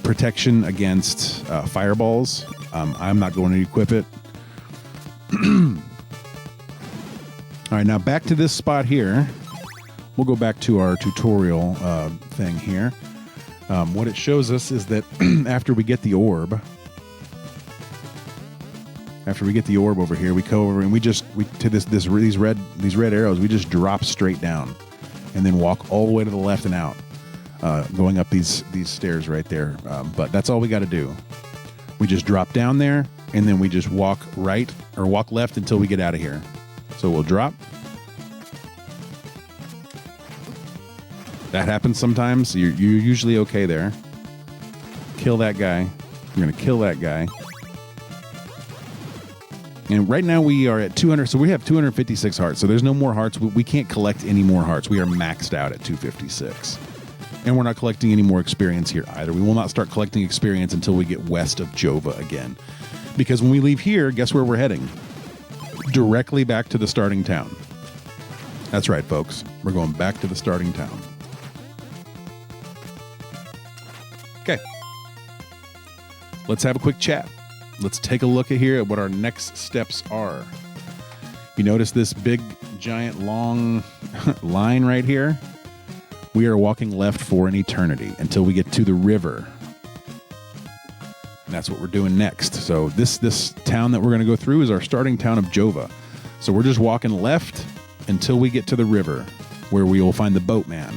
protection against fireballs. I'm not going to equip it. All right, now back to this spot here. We'll go back to our tutorial thing here. What it shows us is that after we get the orb over here, we go over and these red arrows, we just drop straight down and then walk all the way to the left and out, going up these stairs right there. But that's all we got to do. We just drop down there and then we just walk right or walk left until we get out of here. So we'll drop. That happens sometimes. You're usually okay there. Kill that guy. We're going to kill that guy. And right now we are at 200. So we have 256 hearts. So there's no more hearts. We can't collect any more hearts. We are maxed out at 256. And we're not collecting any more experience here either. We will not start collecting experience until we get west of Jova again. Because when we leave here, guess where we're heading? Directly back to the starting town. That's right, folks. We're going back to the starting town. Okay. Let's have a quick chat. Let's take a look at here at what our next steps are. You notice this big, giant, long line right here? We are walking left for an eternity until we get to the river. And that's what we're doing next. So this town that we're going to go through is our starting town of Jova. So we're just walking left until we get to the river, where we will find the boatman.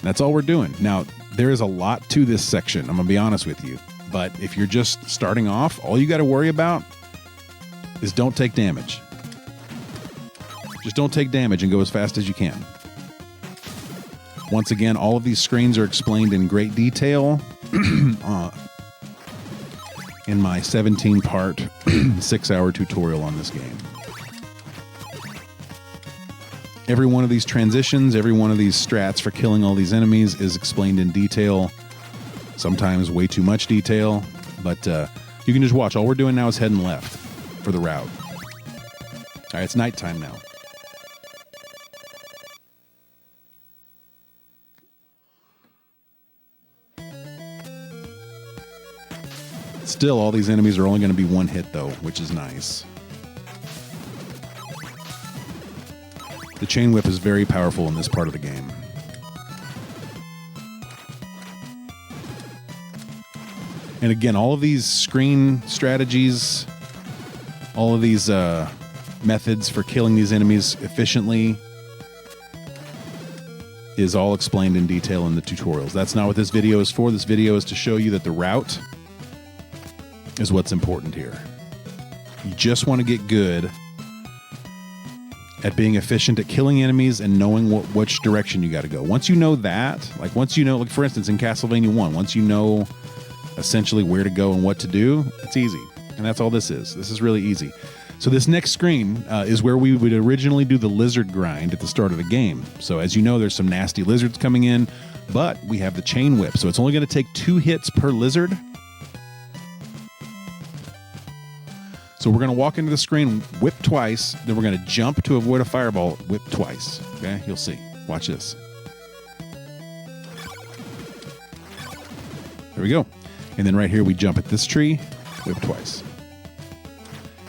That's all we're doing. Now, there is a lot to this section, I'm going to be honest with you. But if you're just starting off, all you got to worry about is don't take damage. Just don't take damage and go as fast as you can. Once again, all of these screens are explained in great detail in my 17-part, 6-hour tutorial on this game. Every one of these transitions, every one of these strats for killing all these enemies is explained in detail. Sometimes way too much detail, but you can just watch. All we're doing now is heading left for the route. All right, it's nighttime now. Still, all these enemies are only going to be one hit, though, which is nice. The chain whip is very powerful in this part of the game. And again, all of these screen strategies, all of these methods for killing these enemies efficiently is all explained in detail in the tutorials. That's not what this video is for. This video is to show you that the route is what's important here. You just want to get good at being efficient at killing enemies and knowing which direction you got to go. Once you know that, like for instance, in Castlevania 1, once you know essentially where to go and what to do, it's easy. And that's all this is. This is really easy. So this next screen is where we would originally do the lizard grind at the start of the game. So as you know, there's some nasty lizards coming in, but we have the chain whip. So it's only going to take 2 hits per lizard. So we're going to walk into the screen, whip twice, then we're going to jump to avoid a fireball, whip twice. Okay, you'll see. Watch this. There we go. And then right here, we jump at this tree, whip twice.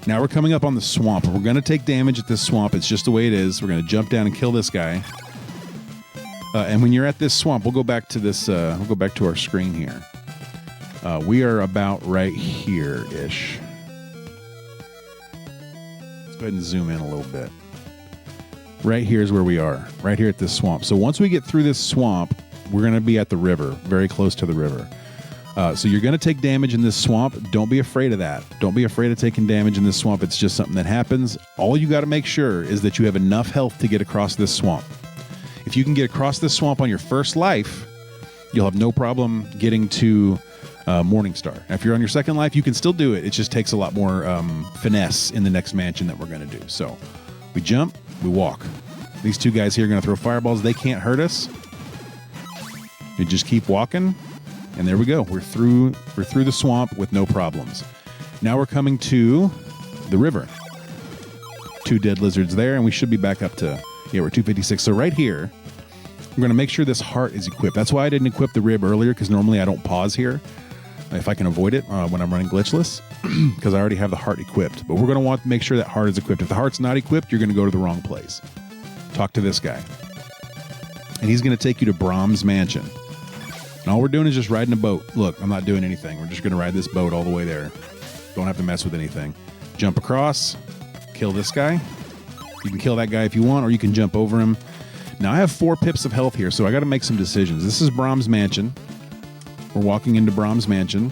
Now we're coming up on the swamp. We're going to take damage at this swamp. It's just the way it is. We're going to jump down and kill this guy. And when you're at this swamp, we'll go back to this. We'll go back to our screen here. We are about right here-ish. Let's go ahead and zoom in a little bit. Right here is where we are. Right here at this swamp. So once we get through this swamp, we're going to be at the river, very close to the river. So you're going to take damage in this swamp. Don't be afraid of that. Don't be afraid of taking damage in this swamp. It's just something that happens. All you got to make sure is that you have enough health to get across this swamp. If you can get across this swamp on your first life, you'll have no problem getting to Morningstar. Now, if you're on your second life, you can still do it. It just takes a lot more finesse in the next mansion that we're going to do. So we jump, we walk. These 2 guys here are going to throw fireballs. They can't hurt us. You just keep walking. And there we go. We're through the swamp with no problems. Now we're coming to the river. 2 dead lizards there, and we should be back up to, we're 256. So right here, we're going to make sure this heart is equipped. That's why I didn't equip the rib earlier, because normally I don't pause here if I can avoid it when I'm running glitchless, because I already have the heart equipped. But we're going to want to make sure that heart is equipped. If the heart's not equipped, you're going to go to the wrong place. Talk to this guy. And he's going to take you to Brahms Mansion. And all we're doing is just riding a boat. Look, I'm not doing anything. We're just going to ride this boat all the way there. Don't have to mess with anything. Jump across, kill this guy. You can kill that guy if you want, or you can jump over him. Now, I have 4 pips of health here, so I got to make some decisions. This is Brahms Mansion. We're walking into Brahms Mansion.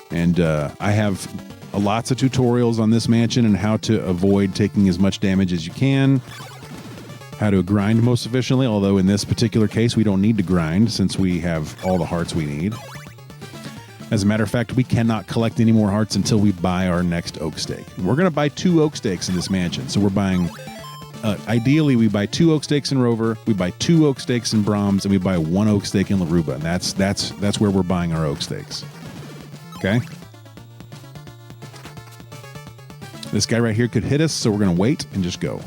And I have lots of tutorials on this mansion and how to avoid taking as much damage as you can. How to grind most efficiently, although in this particular case, we don't need to grind since we have all the hearts we need. As a matter of fact, we cannot collect any more hearts until we buy our next oak stake. We're going to buy 2 oak stakes in this mansion. So we're buying, ideally, we buy 2 oak stakes in Rover, we buy 2 oak stakes in Brahms, and we buy 1 oak stake in Laruba. And that's where we're buying our oak stakes. Okay? This guy right here could hit us, so we're going to wait and just go.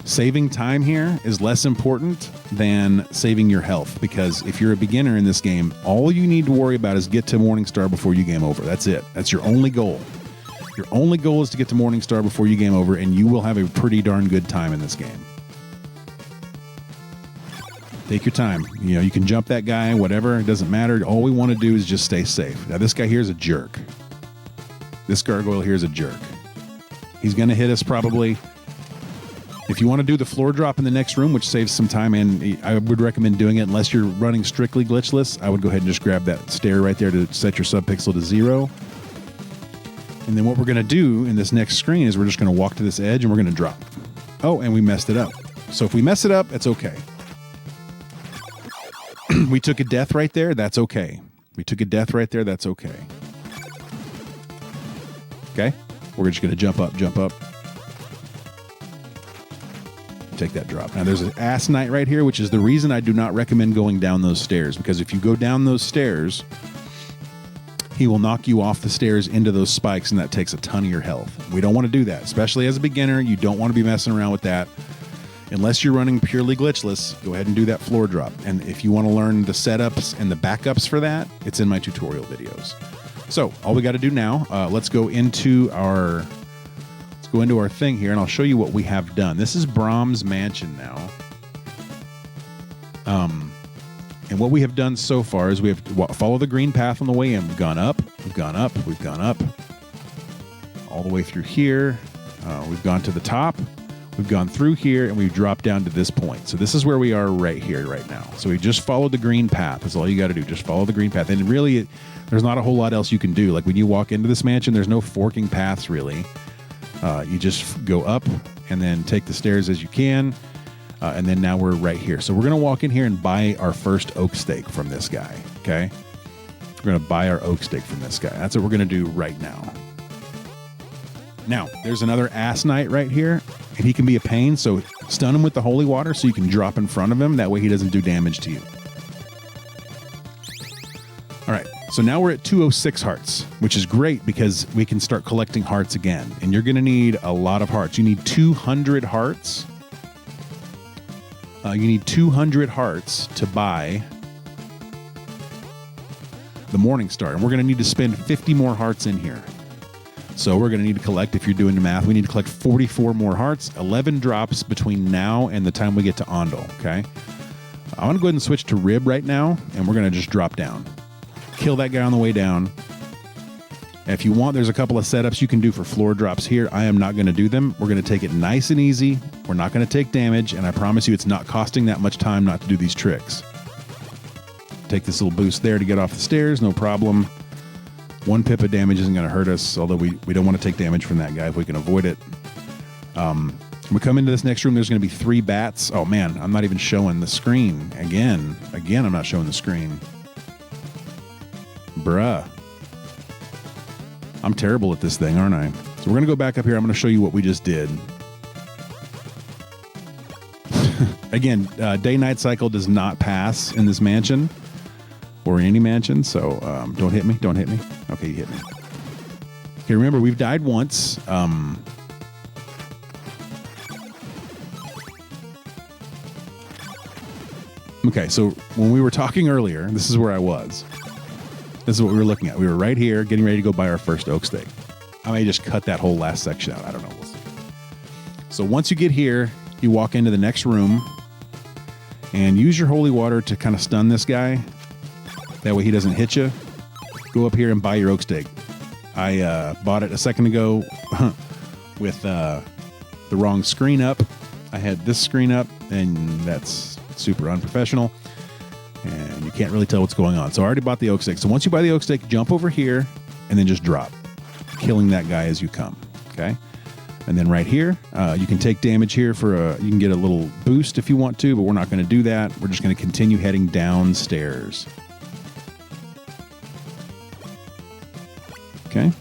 Saving time here is less important than saving your health, because if you're a beginner in this game, all you need to worry about is get to Morningstar before you game over. That's it. That's your only goal. Your only goal is to get to Morningstar before you game over, and you will have a pretty darn good time in this game. Take your time. You can jump that guy, whatever. It doesn't matter. All we want to do is just stay safe. Now, this guy here is a jerk. This gargoyle here is a jerk. He's going to hit us probably. If you want to do the floor drop in the next room, which saves some time, and I would recommend doing it unless you're running strictly glitchless, I would go ahead and just grab that stair right there to set your subpixel to 0. And then what we're going to do in this next screen is we're just going to walk to this edge and we're going to drop. Oh, and we messed it up. So if we mess it up, it's okay. We took a death right there. That's okay. We took a death right there. That's okay. Okay? We're just going to jump up, jump up. take that drop. Now there's an ass knight right here, which is the reason I do not recommend going down those stairs, because if you go down those stairs, he will knock you off the stairs into those spikes, and that takes a ton of your health. We don't want to do that, especially as a beginner. You don't want to be messing around with that. Unless you're running purely glitchless, go ahead and do that floor drop. And if you want to learn the setups and the backups for that, it's in my tutorial videos. So all we got to do now, let's go into our thing here, and I'll show you what we have done. This is Brahms Mansion now. And what we have done so far is we have followed the green path on the way in. We've gone up, we've gone up, we've gone up, all the way through here. We've gone to the top. We've gone through here, and we've dropped down to this point. So this is where we are right here, right now. So we just followed the green path. That's all you got to do. Just follow the green path. And really, there's not a whole lot else you can do. Like when you walk into this mansion, there's no forking paths, really. You just go up and then take the stairs as you can. And then now we're right here. So we're going to walk in here and buy our first oak stake from this guy, okay? We're going to buy our oak stake from this guy. That's what we're going to do right now. Now, there's another ass knight right here, and he can be a pain, so stun him with the holy water so you can drop in front of him. That way he doesn't do damage to you. All right, so now we're at 206 hearts, which is great because we can start collecting hearts again. And you're going to need a lot of hearts. You need 200 hearts. You need 200 hearts to buy the Morning Star. And we're going to need to spend 50 more hearts in here. So we're going to need to collect, if you're doing the math, we need to collect 44 more hearts, 11 drops between now and the time we get to Ondel, okay? I want to go ahead and switch to Rib right now, and we're going to just drop down. Kill that guy on the way down. If you want, there's a couple of setups you can do for floor drops here. I am not going to do them. We're going to take it nice and easy. We're not going to take damage, and I promise you it's not costing that much time not to do these tricks. Take this little boost there to get off the stairs, no problem. One pip of damage isn't going to hurt us, although we don't want to take damage from that guy if we can avoid it. We come into this next room, there's going to be 3 bats. Oh man, I'm not even showing the screen. Again, I'm not showing the screen. Bruh. I'm terrible at this thing, aren't I? So we're going to go back up here. I'm going to show you what we just did. Again, day-night cycle does not pass in this mansion or in any mansion, so don't hit me. Don't hit me. Okay, you hit me. Okay, remember, we've died once. Okay, so when we were talking earlier, this is where I was. This is what we were looking at. We were right here, getting ready to go buy our first oak stake. I may just cut that whole last section out. I don't know. We'll see. So once you get here, you walk into the next room and use your holy water to kind of stun this guy. That way he doesn't hit you. Go up here and buy your oak stake. I bought it a second ago with the wrong screen up. I had this screen up, and that's super unprofessional. And you can't really tell what's going on. So I already bought the oak stake. So once you buy the oak stake, jump over here and then just drop, killing that guy as you come. Okay. And then right here, you can take damage here you can get a little boost if you want to, but we're not going to do that. We're just going to continue heading downstairs. Okay.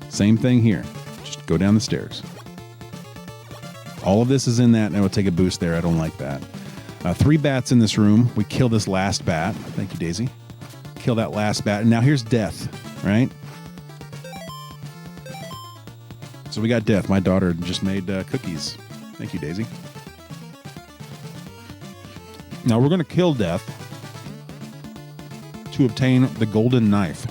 Same thing here. Just go down the stairs. All of this is in that, and I will take a boost there. I don't like that. 3 bats in this room. We kill this last bat. Thank you, Daisy. Kill that last bat. And now here's death, right? So we got death. My daughter just made cookies. Thank you, Daisy. Now we're going to kill death to obtain the golden knife.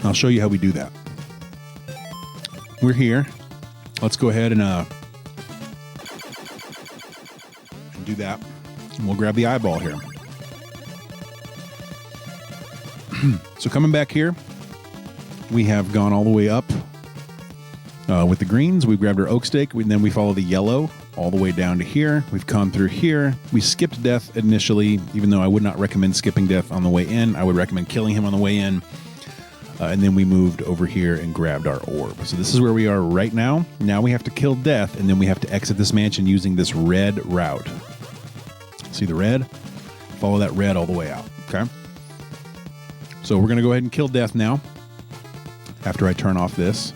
I'll show you how we do that. We're here. Let's go ahead and do that. And we'll grab the eyeball here. So coming back here, we have gone all the way up with the greens. We grabbed our oak stake. Then we follow the yellow all the way down to here. We've come through here. We skipped death initially, even though I would not recommend skipping death on the way in. I would recommend killing him on the way in. And then we moved over here and grabbed our orb. So this is where we are right now. Now we have to kill death, and then we have to exit this mansion using this red route. See the red? Follow that red all the way out, okay? So we're going to go ahead and kill death now. after I turn off this.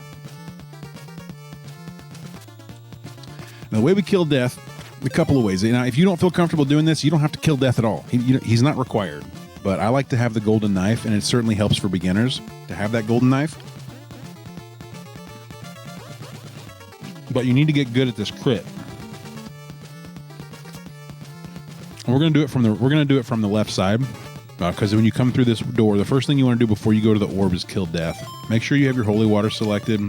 Now, the way we kill death, a couple of ways. Now, if you don't feel comfortable doing this, you don't have to kill death at all. He's not required. But I like to have the golden knife, and it certainly helps for beginners to have that golden knife. But you need to get good at this crit. And we're going to do it from the left side, because when you come through this door, the first thing you want to do before you go to the orb is kill death. Make sure you have your holy water selected.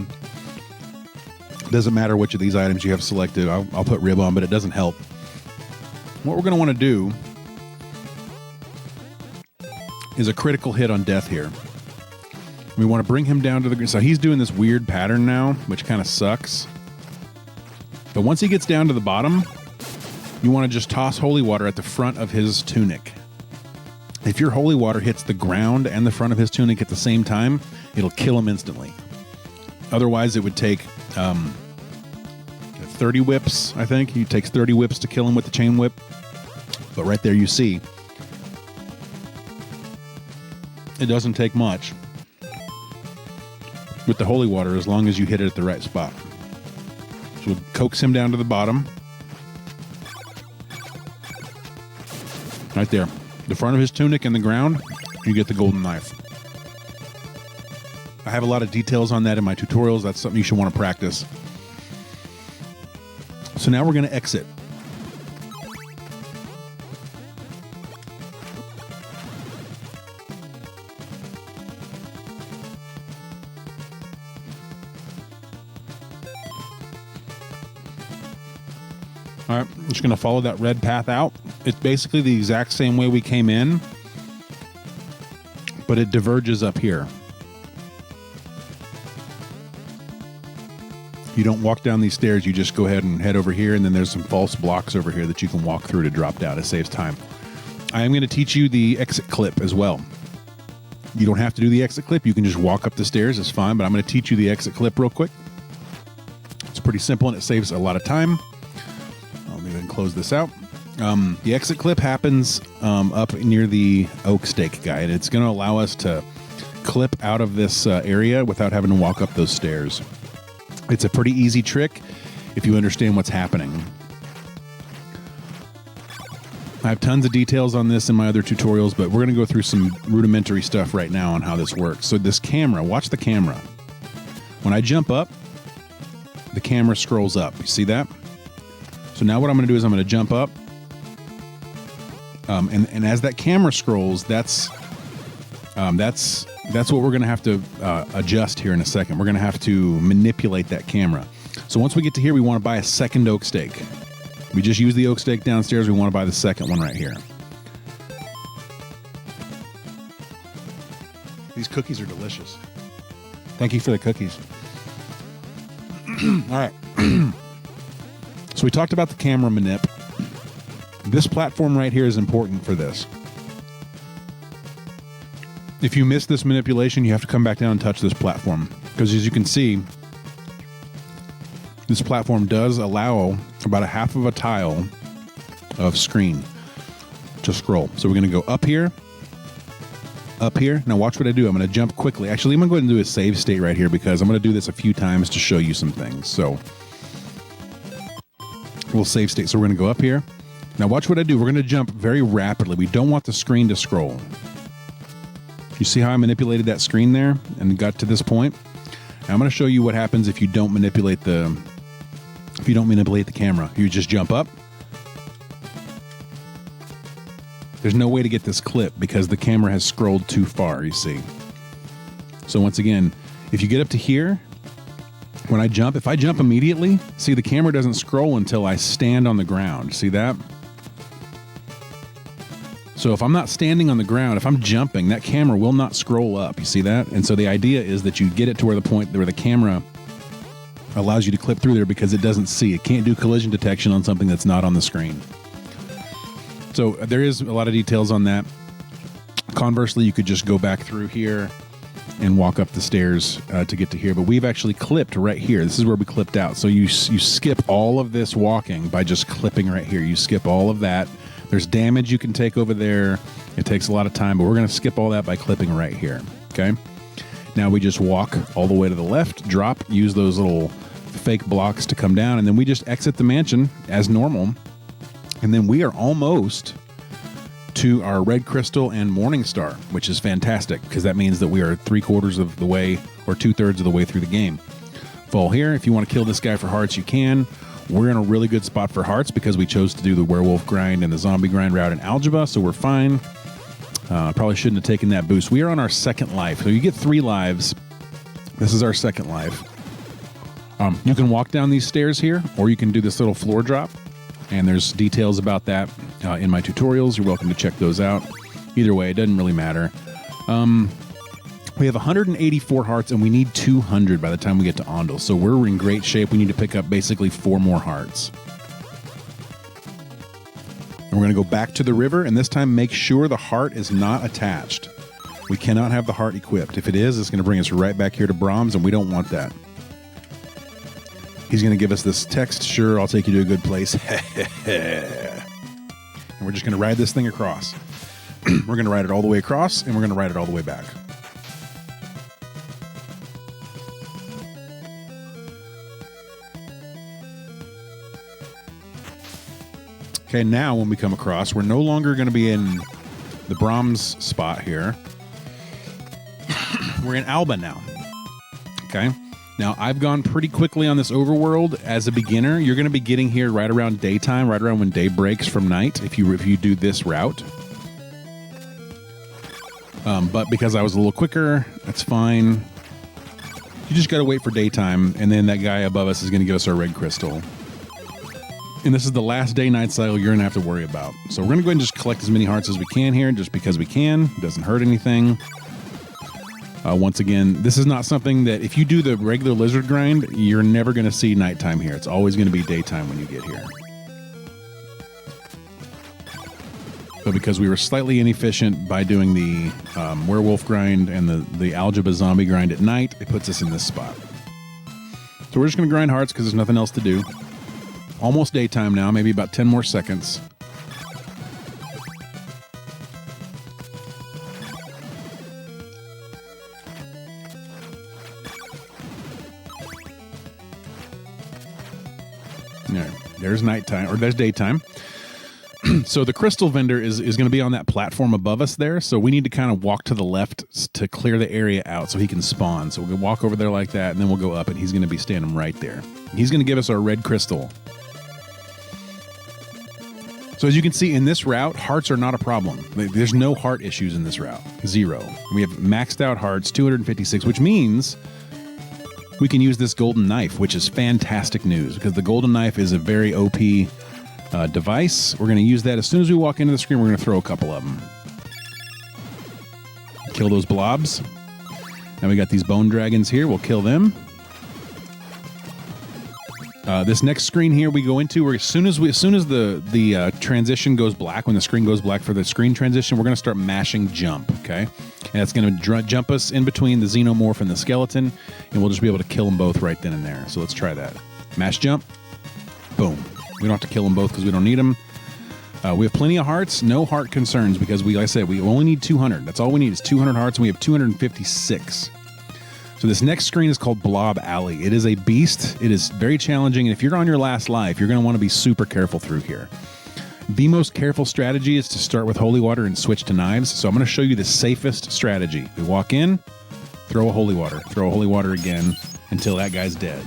Doesn't matter which of these items you have selected. I'll put rib on, but it doesn't help. What we're going to want to do is a critical hit on death here. We want to bring him down to the ground. So he's doing this weird pattern now, which kind of sucks. But once he gets down to the bottom, you want to just toss holy water at the front of his tunic. If your holy water hits the ground and the front of his tunic at the same time, it'll kill him instantly. Otherwise, it would take 30 whips, I think. It takes 30 whips to kill him with the chain whip. But right there you see, it doesn't take much with the holy water as long as you hit it at the right spot. So we'll coax him down to the bottom. Right there. The front of his tunic and the ground, you get the golden knife. I have a lot of details on that in my tutorials. That's something you should want to practice. So now we're going to exit. All right, I'm just going to follow that red path out. It's basically the exact same way we came in, but it diverges up here. You don't walk down these stairs, you just go ahead and head over here, and then there's some false blocks over here that you can walk through to drop down. It saves time. I am going to teach you the exit clip as well. You don't have to do the exit clip. You can just walk up the stairs. It's fine, but I'm going to teach you the exit clip real quick. It's pretty simple, and it saves a lot of time. I'll even close this out. The exit clip happens up near the oak stake guy, and it's going to allow us to clip out of this area without having to walk up those stairs. It's a pretty easy trick if you understand what's happening. I have tons of details on this in my other tutorials, but we're going to go through some rudimentary stuff right now on how this works. So this camera, watch the camera. When I jump up, the camera scrolls up. You see that? So now what I'm going to do is I'm going to jump up. And as that camera scrolls, that's what we're going to have to adjust here in a second. We're going to have to manipulate that camera. So once we get to here, we want to buy a second oak stake. We just used the oak stake downstairs. We want to buy the second one right here. These cookies are delicious. Thank you for the cookies. All right. So we talked about the camera manip. This platform right here is important for this. If you miss this manipulation, you have to come back down and touch this platform. Because as you can see, this platform does allow about a half of a tile of screen to scroll. So we're going to go up here. Now watch what I do. I'm going to jump quickly. Actually, I'm going to go ahead and do a save state right here because I'm going to do this a few times to show you some things. So we'll save state. So we're going to go up here. Now watch what I do. We're going to jump very rapidly. We don't want the screen to scroll. You see how I manipulated that screen there and got to this point? Now I'm going to show you what happens if you don't manipulate the camera. You just jump up. There's no way to get this clip because the camera has scrolled too far, you see. So once again, if you get up to here, when I jump, if I jump immediately, see the camera doesn't scroll until I stand on the ground. See that? So if I'm not standing on the ground, if I'm jumping, that camera will not scroll up. You see that? And so the idea is that you get it to where the camera allows you to clip through there because it doesn't see. It can't do collision detection on something that's not on the screen. So there is a lot of details on that. Conversely, you could just go back through here and walk up the stairs to get to here. But we've actually clipped right here. This is where we clipped out. So you skip all of this walking by just clipping right here. You skip all of that. There's damage you can take over there. It takes a lot of time, but we're going to skip all that by clipping right here. Okay. Now we just walk all the way to the left, drop, use those little fake blocks to come down, and then we just exit the mansion as normal. And then we are almost to our red crystal and morning star, which is fantastic because that means that we are 3/4 of the way or 2/3 of the way through the game. Fall here. If you want to kill this guy for hearts, you can. We're in a really good spot for hearts because we chose to do the werewolf grind and the zombie grind route in algebra, so we're fine. Probably shouldn't have taken that boost. We are on our second life, so you get 3 lives. This is our second life. You can walk down these stairs here, or you can do this little floor drop, and there's details about that in my tutorials. You're welcome to check those out. Either way, it doesn't really matter. We have 184 hearts, and we need 200 by the time we get to Ondel, so we're in great shape. We need to pick up basically 4 more hearts. And we're going to go back to the river, and this time make sure the heart is not attached. We cannot have the heart equipped. If it is, it's going to bring us right back here to Brahms, and we don't want that. He's going to give us this text, "Sure, I'll take you to a good place." And we're just going to ride this thing across. We're going to ride it all the way across, and we're going to ride it all the way back. Okay, now when we come across, we're no longer going to be in the Brahms spot here. We're in Alba now. Okay. Now, I've gone pretty quickly on this overworld as a beginner. You're going to be getting here right around daytime, right around when day breaks from night, if you do this route. But because I was a little quicker, that's fine. You just got to wait for daytime, and then that guy above us is going to give us our red crystal. And this is the last day-night cycle you're going to have to worry about. So we're going to go ahead and just collect as many hearts as we can here, just because we can. It doesn't hurt anything. Once again, this is not something that if you do the regular lizard grind, you're never going to see nighttime here. It's always going to be daytime when you get here. But because we were slightly inefficient by doing the werewolf grind and the algebra zombie grind at night, it puts us in this spot. So we're just going to grind hearts because there's nothing else to do. Almost daytime now, maybe about 10 more seconds. There's nighttime, or there's daytime. So the crystal vendor is going to be on that platform above us there. So we need to kind of walk to the left to clear the area out so he can spawn. So we'll walk over there like that, and then we'll go up, and he's going to be standing right there. He's going to give us our red crystal. So as you can see in this route, hearts are not a problem. There's no heart issues in this route. 0. We have maxed out hearts, 256, which means we can use this golden knife, which is fantastic news because the golden knife is a very OP device. We're going to use that as soon as we walk into the screen. We're going to throw a couple of them. Kill those blobs. Now we got these bone dragons here. We'll kill them. This next screen here we go into, as soon as the transition goes black, when the screen goes black for the screen transition, we're going to start mashing jump, okay? And that's going to jump us in between the xenomorph and the skeleton, and we'll just be able to kill them both right then and there. So let's try that. Mash jump. Boom. We don't have to kill them both because we don't need them. We have plenty of hearts, no heart concerns because like I said, we only need 200. That's all we need is 200 hearts, and we have 256. So this next screen is called Blob Alley. It is a beast. It is very challenging, and if you're on your last life, you're going to want to be super careful through here. The most careful strategy is to start with holy water and switch to knives. So I'm going to show you the safest strategy. We walk in, throw a holy water again until that guy's dead.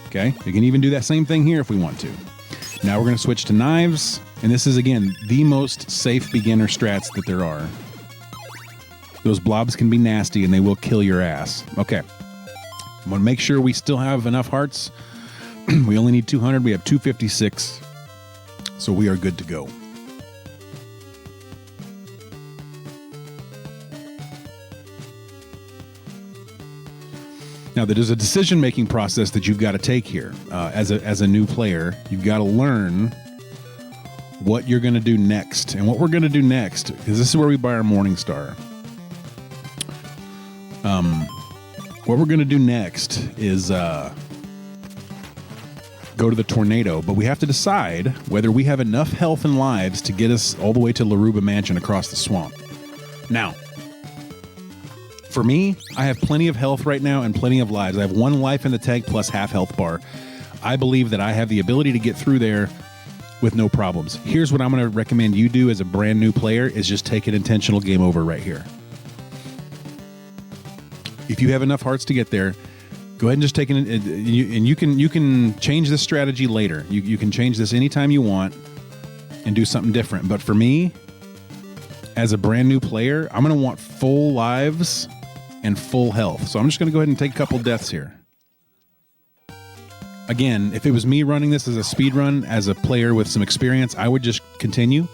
Okay? We can even do that same thing here if we want to. Now we're going to switch to knives, and this is, again, the most safe beginner strats that there are. Those blobs can be nasty, and they will kill your ass. Okay. I'm going to make sure we still have enough hearts. We only need 200. We have 256. So we are good to go. Now, there's a decision-making process that you've got to take here. As a new player, you've got to learn what you're going to do next. And what we're going to do next, because this is where we buy our Morning Star. What we're going to do next is go to the tornado, but we have to decide whether we have enough health and lives to get us all the way to Laruba Mansion across the swamp. Now, For me, I have plenty of health right now and plenty of lives. I have 1 life in the tank plus half health bar. I believe that I have the ability to get through there with no problems. Here's what I'm going to recommend you do as a brand new player is just take an intentional game over right here. If you have enough hearts to get there, go ahead and just take it, and you can change this strategy later. You can change this anytime you want and do something different. But for me, as a brand new player, I'm going to want full lives and full health. So I'm just going to go ahead and take a couple deaths here. Again, if it was me running this as a speed run, as a player with some experience, I would just continue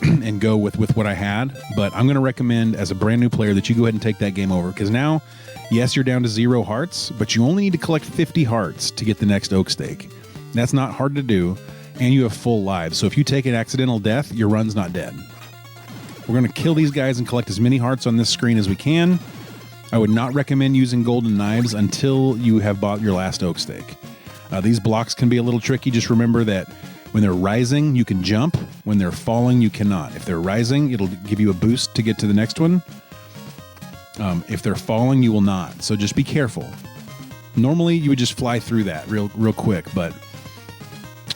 and go with what I had. But I'm going to recommend as a brand new player that you go ahead and take that game over. Because now, yes, you're down to 0 hearts, but you only need to collect 50 hearts to get the next oak stake. That's not hard to do, and you have full lives. So if you take an accidental death, your run's not dead. We're going to kill these guys and collect as many hearts on this screen as we can. I would not recommend using golden knives until you have bought your last oak stake. These blocks can be a little tricky. Just remember that when they're rising, you can jump. When they're falling, you cannot. If they're rising, it'll give you a boost to get to the next one. If they're falling, you will not. So just be careful. Normally, you would just fly through that real quick. But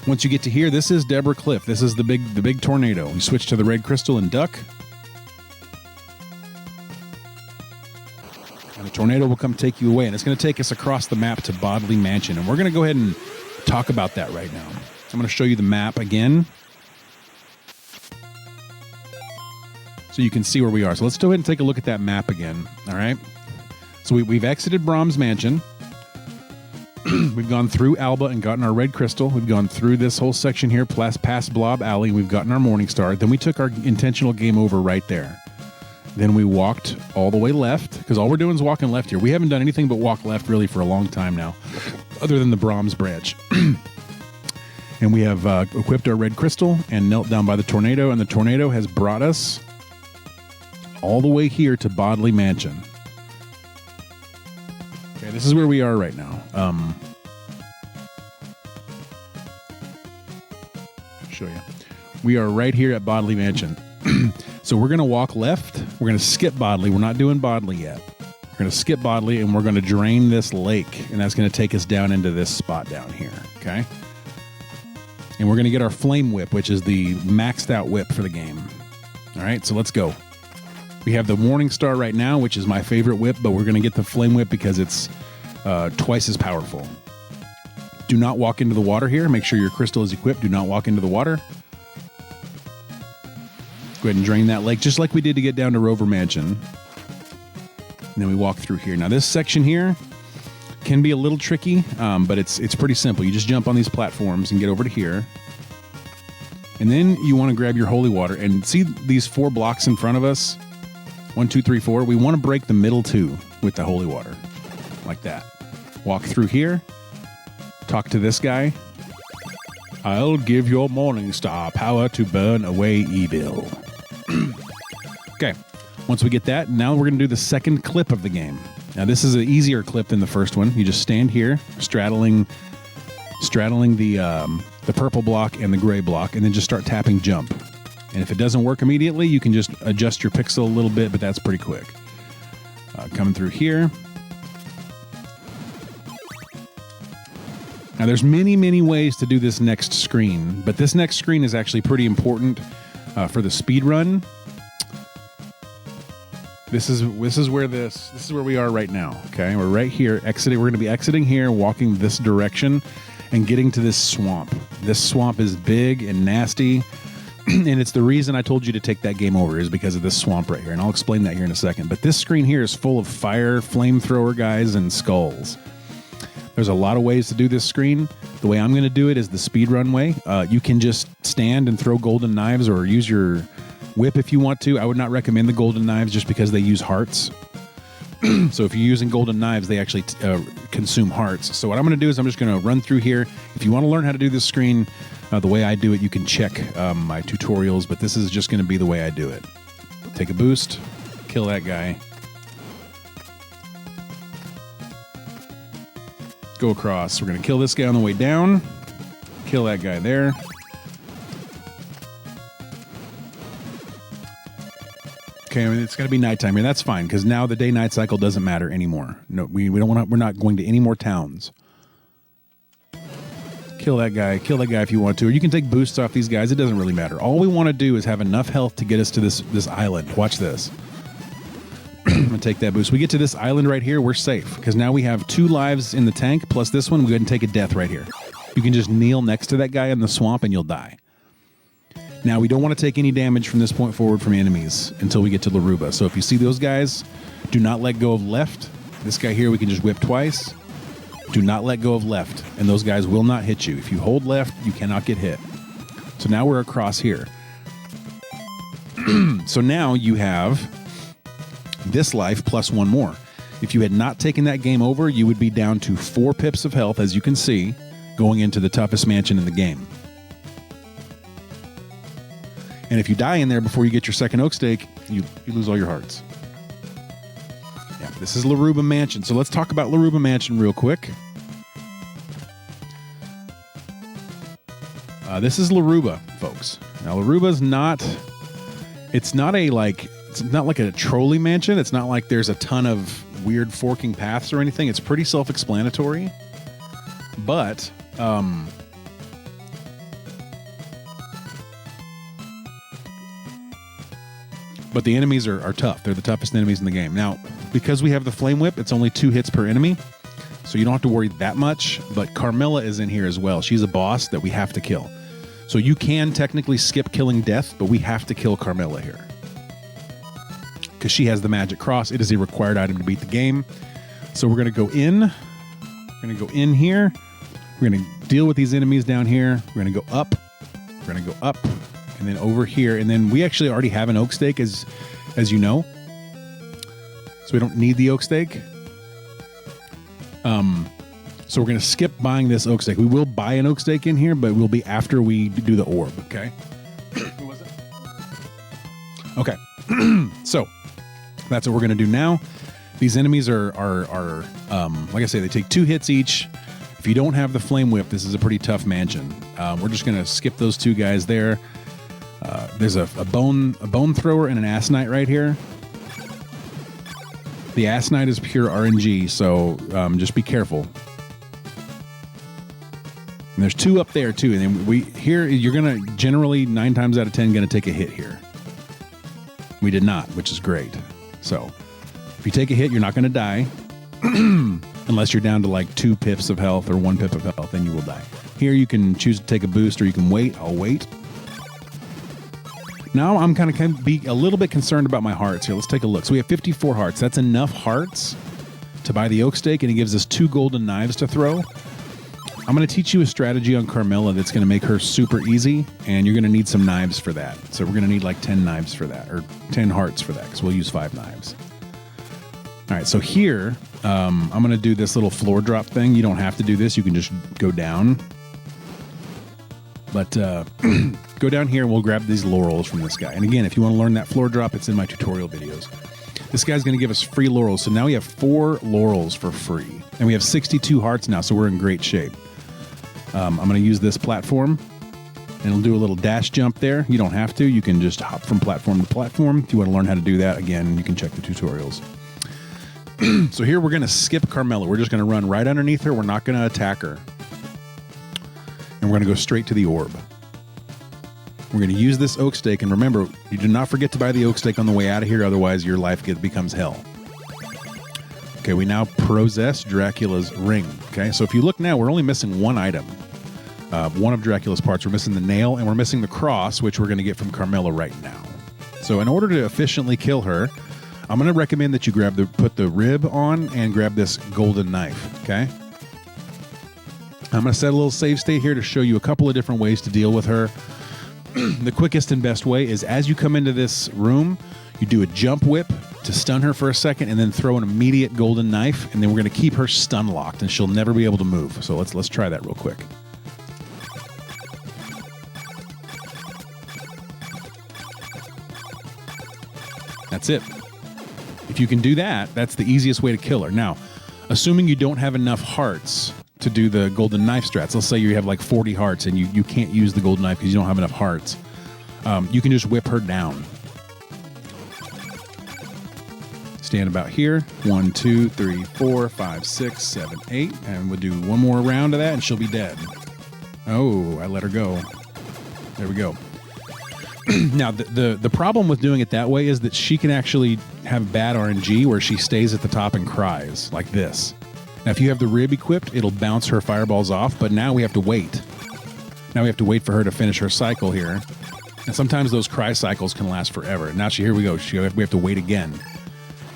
once you get to here, this is Deborah Cliff. This is the big tornado. You switch to the red crystal and duck. And the tornado will come take you away, and it's going to take us across the map to Bodley Mansion. And we're going to go ahead and talk about that right now. I'm going to show you the map again so you can see where we are. So let's go ahead and take a look at that map again, all right? So we've exited Brahms Mansion. We've gone through Alba and gotten our red crystal. We've gone through this whole section here, past Blob Alley. We've gotten our Morning Star. Then we took our intentional game over right there. Then we walked all the way left, because all we're doing is walking left here. We haven't done anything but walk left really for a long time now, other than the Brahms branch. And we have equipped our red crystal and knelt down by the tornado, and the tornado has brought us all the way here to Bodley Mansion. Okay, this is where we are right now. Show you. We are right here at Bodley Mansion. So we're going to walk left. We're going to skip Bodley. We're not doing Bodley yet. We're going to skip Bodley, and we're going to drain this lake, and that's going to take us down into this spot down here, okay? And we're going to get our Flame Whip, which is the maxed out whip for the game. All right, so let's go. We have the Morning Star right now, which is my favorite whip, but we're going to get the Flame Whip because it's twice as powerful. Do not walk into the water here. Make sure your crystal is equipped. Do not walk into the water. Go ahead and drain that lake, just like we did to get down to Rover Mansion. And then we walk through here. Now, this section here can be a little tricky, but it's pretty simple. You just jump on these platforms and get over to here. And then you want to grab your holy water. And see these 4 blocks in front of us? 1, 2, 3, 4. We want to break the middle 2 with the holy water. Like that. Walk through here. Talk to this guy. I'll give your Morning Star power to burn away evil. Okay, once we get that, now we're going to do the second clip of the game. Now, this is an easier clip than the first one. You just stand here, straddling the purple block and the gray block, and then just start tapping jump. And if it doesn't work immediately, you can just adjust your pixel a little bit, but that's pretty quick. Coming through here. Now, there's many ways to do this next screen, but this next screen is actually pretty important for the speed run. This is where we are right now. Okay, we're right here exiting. We're going to be exiting here, walking this direction, and getting to this swamp. This swamp is big and nasty, and it's the reason I told you to take that game over is because of this swamp right here, and I'll explain that here in a second. But this screen here is full of fire, flamethrower guys, and skulls. There's a lot of ways to do this screen. The way I'm going to do it is the speedrun way. You can just stand and throw golden knives or use your whip if you want to. I would not recommend the golden knives just because they use hearts. So if you're using golden knives, they actually consume hearts. So what I'm going to do is I'm just going to run through here. If you want to learn how to do this screen the way I do it, you can check my tutorials, but this is just going to be the way I do it. Take a boost, kill that guy. Go across. We're going to kill this guy on the way down. Kill that guy there. Okay, I mean, it's got to be nighttime here. That's fine because now the day-night cycle doesn't matter anymore. No, we don't want. We're not going to any more towns. Kill that guy if you want to, or you can take boosts off these guys. It doesn't really matter. All we want to do is have enough health to get us to this island. Watch this. I'm gonna take that boost. We get to this island right here, we're safe because now we have 2 lives in the tank plus this one. We go ahead and take a death right here. You can just kneel next to that guy in the swamp and you'll die. Now, we don't want to take any damage from this point forward from enemies until we get to Laruba. So if you see those guys, do not let go of left. This guy here, we can just whip twice. Do not let go of left, and those guys will not hit you. If you hold left, you cannot get hit. So now we're across here. So now you have this life plus 1 more. If you had not taken that game over, you would be down to 4 pips of health, as you can see, going into the toughest mansion in the game. And if you die in there before you get your second oak stake, you lose all your hearts. Yeah, this is Laruba Mansion. So let's talk about Laruba Mansion real quick. This is Laruba, folks. Now, Laruba's not... It's not like a trolley mansion. It's not like there's a ton of weird forking paths or anything. It's pretty self-explanatory. But... But the enemies are tough. They're the toughest enemies in the game. Now, because we have the Flame Whip, it's only 2 hits per enemy, so you don't have to worry that much. But Carmilla is in here as well. She's a boss that we have to kill. So you can technically skip killing Death, but we have to kill Carmilla here. Because she has the magic cross. It is a required item to beat the game. So we're going to go in. We're going to go in here. We're going to deal with these enemies down here. We're going to go up. We're going to go up. And then over here, and then we actually already have an oak stake, as you know. So we don't need the oak stake. So we're going to skip buying this oak stake. We will buy an oak stake in here, but it will be after we do the orb, okay? Who was it? Okay. So that's what we're going to do now. These enemies are like I say, they take 2 hits each. If you don't have the Flame Whip, this is a pretty tough mansion. We're just going to skip those 2 guys there. There's a bone thrower and an Ass Knight right here. The Ass Knight is pure RNG, so just be careful. And there's 2 up there too, and then you're gonna generally 9 times out of 10 gonna take a hit here. We did not, which is great. So if you take a hit, you're not gonna die, unless you're down to like 2 pips of health or 1 pip of health, then you will die. Here you can choose to take a boost, or you can wait. I'll wait. Now I'm kind of be a little bit concerned about my hearts here. Let's take a look. So we have 54 hearts. That's enough hearts to buy the oak stake, and it gives us 2 golden knives to throw. I'm going to teach you a strategy on Carmilla that's going to make her super easy, and you're going to need some knives for that. So we're going to need like 10 knives for that, or 10 hearts for that, because we'll use 5 knives. All right, so here, I'm going to do this little floor drop thing. You don't have to do this. You can just go down. But go down here and we'll grab these laurels from this guy. And again, if you want to learn that floor drop, it's in my tutorial videos. This guy's going to give us free laurels. So now we have 4 laurels for free. And we have 62 hearts now, so we're in great shape. I'm going to use this platform, and it'll do a little dash jump there. You don't have to. You can just hop from platform to platform. If you want to learn how to do that, again, you can check the tutorials. So here we're going to skip Carmilla. We're just going to run right underneath her. We're not going to attack her. And we're going to go straight to the orb. We're going to use this oak stake, and remember, you do not forget to buy the oak stake on the way out of here, otherwise your life becomes hell. Okay, we now possess Dracula's ring. Okay, so if you look now, we're only missing 1 item. One of Dracula's parts. We're missing the nail, and we're missing the cross, which we're going to get from Carmilla right now. So in order to efficiently kill her, I'm going to recommend that you put the rib on and grab this golden knife, okay? I'm going to set a little save state here to show you a couple of different ways to deal with her. The quickest and best way is as you come into this room, you do a jump whip to stun her for a second, and then throw an immediate golden knife, and then we're going to keep her stun locked, and she'll never be able to move. So let's try that real quick. That's it. If you can do that, that's the easiest way to kill her. Now, assuming you don't have enough hearts to do the golden knife strats. Let's say you have like 40 hearts and you can't use the golden knife because you don't have enough hearts. You can just whip her down. Stand about here. 1, 2, 3, 4, 5, 6, 7, 8. And we'll do one more round of that and she'll be dead. Oh, I let her go. There we go. Now, the problem with doing it that way is that she can actually have bad RNG where she stays at the top and cries, like this. Now, if you have the rib equipped, it'll bounce her fireballs off, but now we have to wait. Now we have to wait for her to finish her cycle here. And sometimes those cry cycles can last forever. Now, here we go. We have to wait again.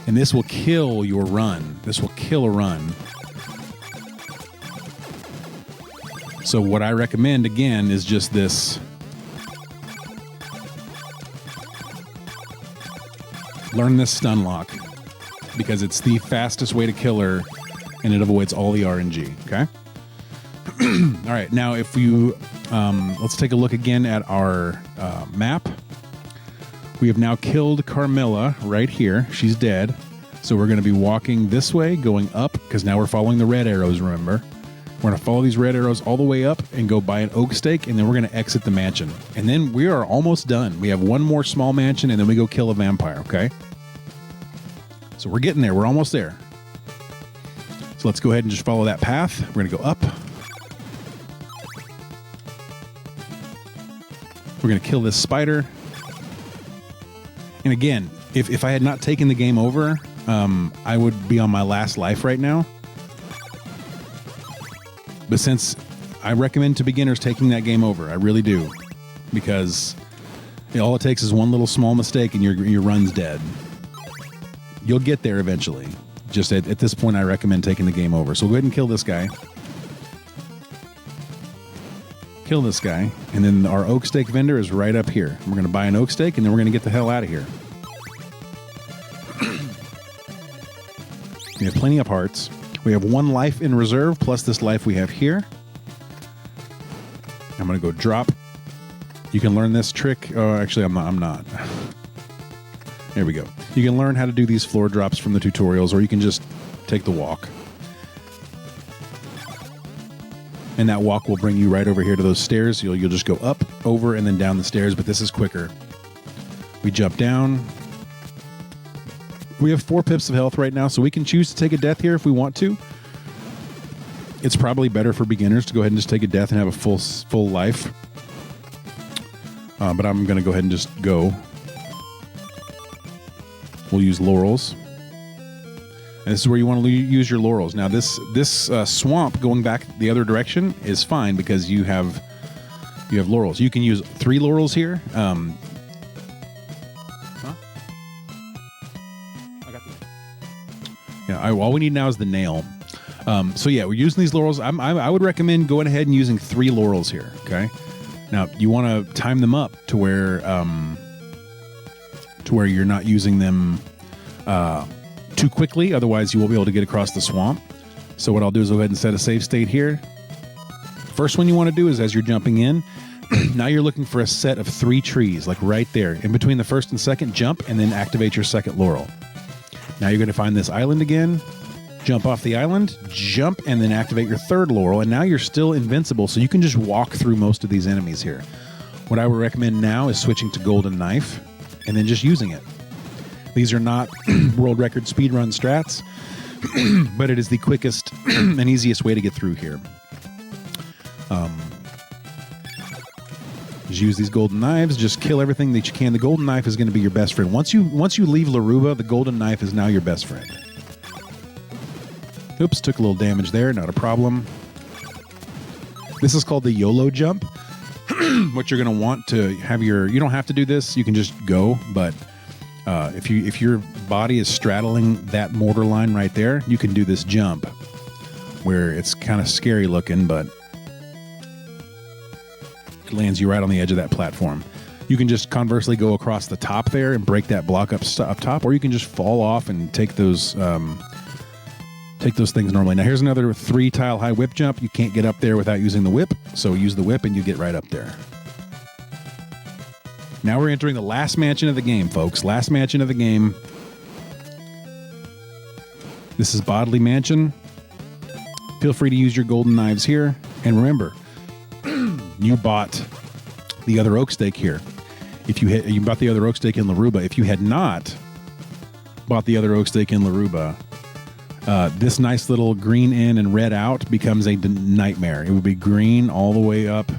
And this will kill your run. This will kill a run. So what I recommend, again, is just this. Learn this stun lock because it's the fastest way to kill her and it avoids all the RNG, okay? All right, now if you, let's take a look again at our map. We have now killed Carmilla right here. She's dead. So we're going to be walking this way, going up, because now we're following the red arrows, remember? We're going to follow these red arrows all the way up and go buy an oak stake, and then we're going to exit the mansion. And then we are almost done. We have one more small mansion, and then we go kill a vampire, okay? So we're getting there. We're almost there. So let's go ahead and just follow that path. We're going to go up. We're going to kill this spider. And again, if I had not taken the game over, I would be on my last life right now. But since I recommend to beginners taking that game over, I really do, because all it takes is one little small mistake and your run's dead. You'll get there eventually. Just at this point, I recommend taking the game over. So we'll go ahead and kill this guy. Kill this guy, and then our oak stake vendor is right up here. We're going to buy an oak stake, and then we're going to get the hell out of here. We have plenty of hearts. We have one life in reserve, plus this life we have here. I'm going to go drop. You can learn this trick. Oh, actually, I'm not. There we go. You can learn how to do these floor drops from the tutorials, or you can just take the walk. And that walk will bring you right over here to those stairs. You'll just go up, over, and then down the stairs, but this is quicker. We jump down. We have 4 pips of health right now, so we can choose to take a death here if we want to. It's probably better for beginners to go ahead and just take a death and have a full life. But I'm going to go ahead and just go. We'll use laurels. And this is where you want to use your laurels. Now, this swamp going back the other direction is fine because you have laurels. You can use 3 laurels here. All we need now is the nail. So yeah, we're using these laurels. I would recommend going ahead and using 3 laurels here. Okay. Now you want to time them up to where you're not using them too quickly. Otherwise, you won't be able to get across the swamp. So what I'll do is go ahead and set a save state here. First one you want to do is as you're jumping in. Now you're looking for a set of 3 trees, like right there. In between the first and second, jump, and then activate your second laurel. Now you're going to find this island again, jump off the island, jump, and then activate your 3rd laurel. And now you're still invincible, so you can just walk through most of these enemies here. What I would recommend now is switching to golden knife and then just using it. These are not world record speedrun strats, but it is the quickest and easiest way to get through here. Just use these golden knives. Just kill everything that you can. The golden knife is going to be your best friend. Once you leave Laruba, the golden knife is now your best friend. Oops, took a little damage there. Not a problem. This is called the YOLO jump. What you're going to want to have you don't have to do this. You can just go, but if your body is straddling that mortar line right there, you can do this jump where it's kind of scary looking, but lands you right on the edge of that platform. You can just conversely go across the top there and break that block up top, or you can just fall off and take those things normally. Now here's another 3 tile high whip jump. You can't get up there without using the whip, so use the whip and you get right up there. Now we're entering the last mansion of the game, folks. Last mansion of the game. This is Bodley Mansion. Feel free to use your golden knives here. And remember, you bought the other oak stake here. You bought the other oak stake in Laruba. If you had not bought the other oak stake in Laruba, this nice little green in and red out becomes a nightmare. It would be green all the way up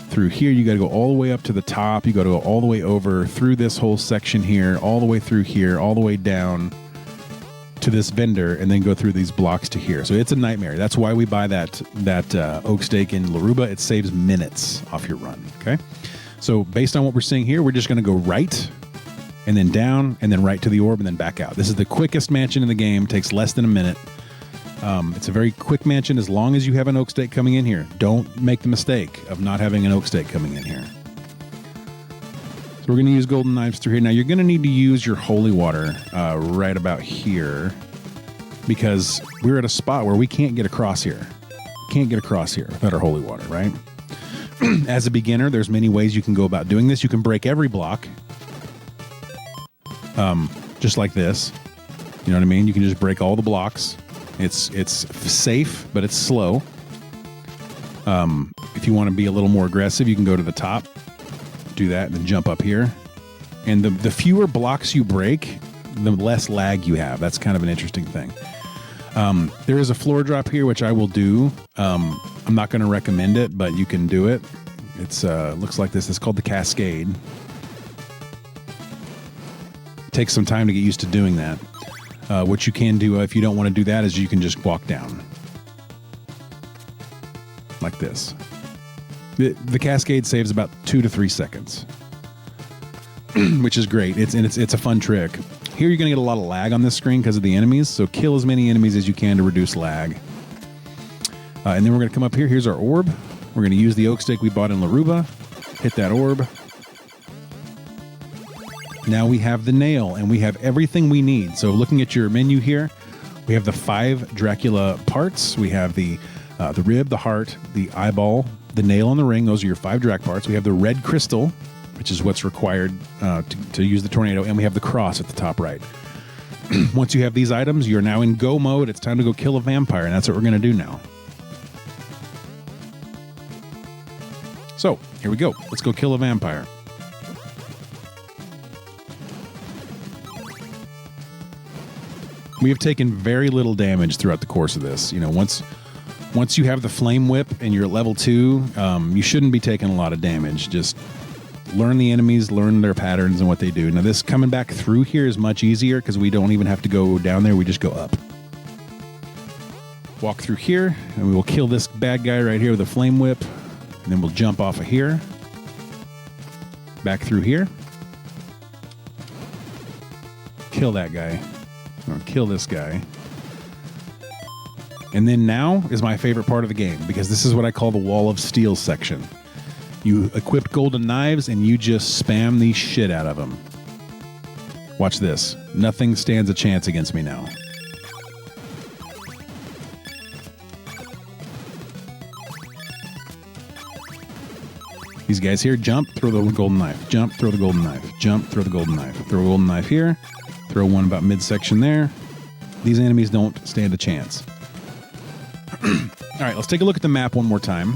through here. You got to go all the way up to the top. You got to go all the way over through this whole section here, all the way through here, all the way down to this vendor, and then go through these blocks to here. So it's a nightmare. That's why we buy that oak stake in Laruba. It saves minutes off your run. Okay. So based on what we're seeing here, we're just going to go right and then down and then right to the orb and then back out. This is the quickest mansion in the game. Takes less than a minute. It's a very quick mansion as long as you have an oak stake coming in here. Don't make the mistake of not having an oak stake coming in here. So we're going to use golden knives through here. Now you're going to need to use your holy water right about here because we're at a spot where we can't get across here. Can't get across here without our holy water, right? As a beginner, there's many ways you can go about doing this. You can break every block, just like this. You know what I mean? You can just break all the blocks. It's safe, but it's slow. If you want to be a little more aggressive, you can go to the top, do that, and then jump up here. And the fewer blocks you break, the less lag you have. That's kind of an interesting thing. There is a floor drop here, which I will do. I'm not going to recommend it, but you can do it. It's looks like this. It's called the Cascade. It takes some time to get used to doing that. What you can do if you don't want to do that is you can just walk down like this. The Cascade saves about 2 to 3 seconds, which is great. It's a fun trick. Here you're going to get a lot of lag on this screen because of the enemies, so kill as many enemies as you can to reduce lag. And then we're going to come up here. Here's our orb. We're going to use the oak stake we bought in Laruba. Hit that orb. Now we have the nail, and we have everything we need. So looking at your menu here, we have the 5 Dracula parts. We have the rib, the heart, the eyeball, the nail, and the ring. Those are your 5 Drac parts. We have the red crystal, which is what's required to use the tornado, and we have the cross at the top right. Once you have these items, you're now in go mode. It's time to go kill a vampire, and that's what we're going to do now. So here we go. Let's go kill a vampire. We have taken very little damage throughout the course of this. You know, once you have the flame whip and you're at level 2, you shouldn't be taking a lot of damage. Just learn the enemies, learn their patterns and what they do. Now this coming back through here is much easier because we don't even have to go down there. We just go up. Walk through here and we will kill this bad guy right here with a flame whip. And then we'll jump off of here. Back through here. Kill that guy. Or kill this guy. And then now is my favorite part of the game because this is what I call the Wall of Steel section. You equip golden knives and you just spam the shit out of them. Watch this. Nothing stands a chance against me now. These guys here, jump, throw the golden knife. Jump, throw the golden knife. Jump, throw the golden knife. Throw a golden knife here. Throw one about midsection there. These enemies don't stand a chance. All right, let's take a look at the map one more time.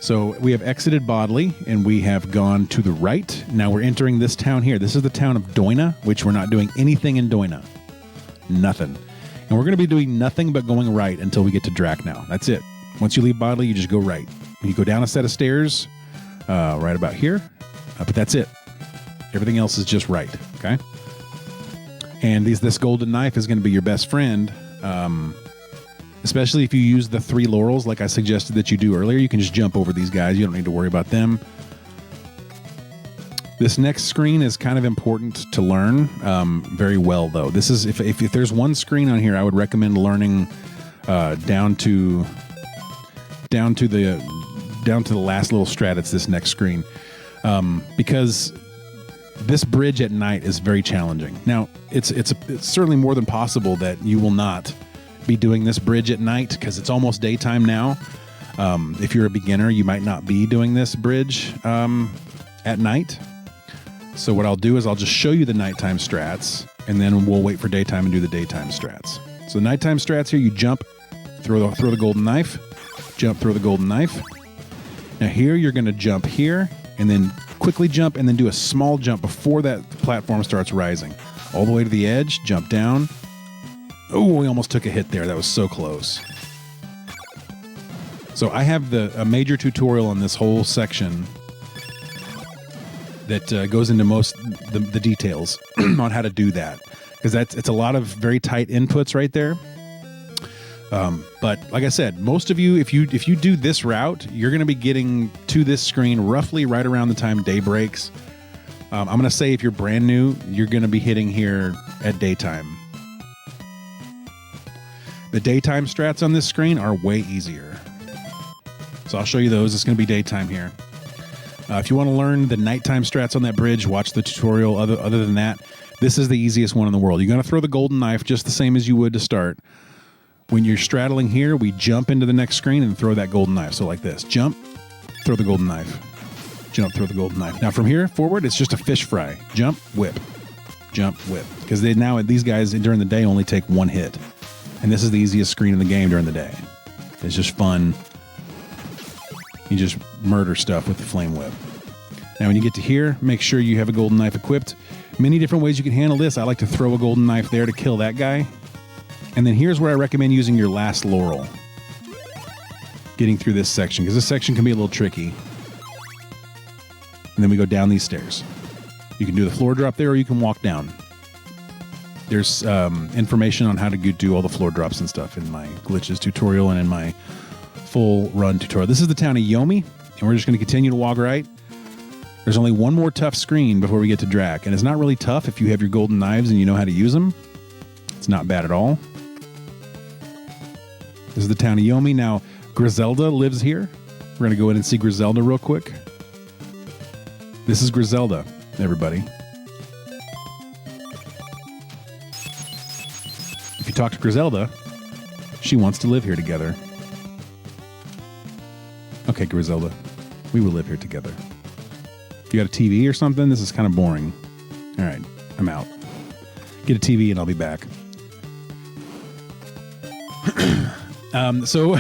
So we have exited Bodley, and we have gone to the right. Now we're entering this town here. This is the town of Doina, which we're not doing anything in Doina. Nothing. And we're going to be doing nothing but going right until we get to Drac now. That's it. Once you leave Bodley, you just go right. You go down a set of stairs right about here, but that's it. Everything else is just right, okay? And this golden knife is going to be your best friend, especially if you use the 3 laurels like I suggested that you do earlier. You can just jump over these guys. You don't need to worry about them. This next screen is kind of important to learn very well, though. This is if there's one screen on here, I would recommend learning down to the last little strat. It's this next screen because this bridge at night is very challenging. Now, it's certainly more than possible that you will not be doing this bridge at night because it's almost daytime now. If you're a beginner, you might not be doing this bridge at night. So what I'll do is I'll just show you the nighttime strats, and then we'll wait for daytime and do the daytime strats. So the nighttime strats here, you jump, throw the golden knife, jump, throw the golden knife. Now here you're going to jump here, and then quickly jump, and then do a small jump before that platform starts rising. all the way to the edge, jump down. Oh, we almost took a hit there. That was so close. So I have a major tutorial on this whole section that goes into most the details on how to do that, because it's a lot of very tight inputs right there. But like I said, most of you, if you do this route, you're going to be getting to this screen roughly right around the time day breaks. I'm going to say if you're brand new, you're going to be hitting here at daytime. The daytime strats on this screen are way easier. So I'll show you those. It's going to be daytime here. If you want to learn the nighttime strats on that bridge, watch the tutorial. Other than that, this is the easiest one in the world. You're going to throw the golden knife just the same as you would to start. When you're straddling here, we jump into the next screen and throw that golden knife. So like this, jump, throw the golden knife. Jump, throw the golden knife. Now from here forward, it's just a fish fry. Jump, whip. Jump, whip. Because these guys during the day only take one hit. And this is the easiest screen in the game during the day. It's just fun. You just murder stuff with the flame whip. Now when you get to here, make sure you have a golden knife equipped. Many different ways you can handle this. I like to throw a golden knife there to kill that guy. And then here's where I recommend using your last laurel. Getting through this section, because this section can be a little tricky. And then we go down these stairs. You can do the floor drop there, or you can walk down. There's information on how to do all the floor drops and stuff in my glitches tutorial and in my full run tutorial. This is the town of Yomi, and we're just going to continue to walk right. There's only one more tough screen before we get to Drac, and it's not really tough if you have your golden knives and you know how to use them. It's not bad at all. This is the town of Yomi. Now, Griselda lives here. We're going to go in and see Griselda real quick. This is Griselda, everybody. If you talk to Griselda, she wants to live here together. Okay, Griselda, we will live here together. If you got a TV or something, this is kind of boring. All right, I'm out. Get a TV and I'll be back. So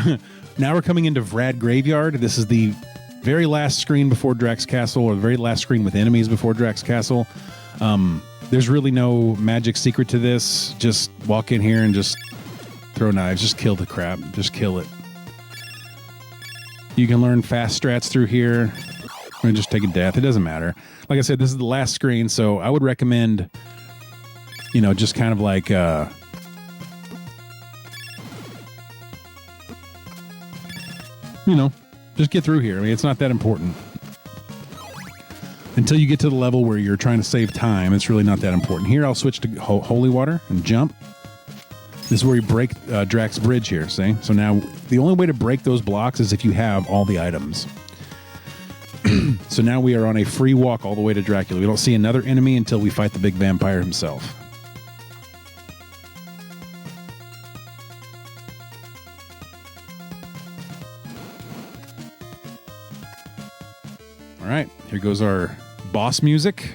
now we're coming into Vrad Graveyard. This is the very last screen before Drac's Castle, or the very last screen with enemies before Drac's Castle. There's really no magic secret to this. Just walk in here and just throw knives. Just kill the crap. Just kill it. You can learn fast strats through here. Or just take a death. It doesn't matter. Like I said, this is the last screen, so I would recommend, just kind of like... just get through here. I mean, it's not that important. Until you get to the level where you're trying to save time, it's really not that important. Here, I'll switch to Holy Water and jump. This is where you break Drac's bridge here, see? So now, the only way to break those blocks is if you have all the items. So now we are on a free walk all the way to Dracula. We don't see another enemy until we fight the big vampire himself. All right, here goes our boss music.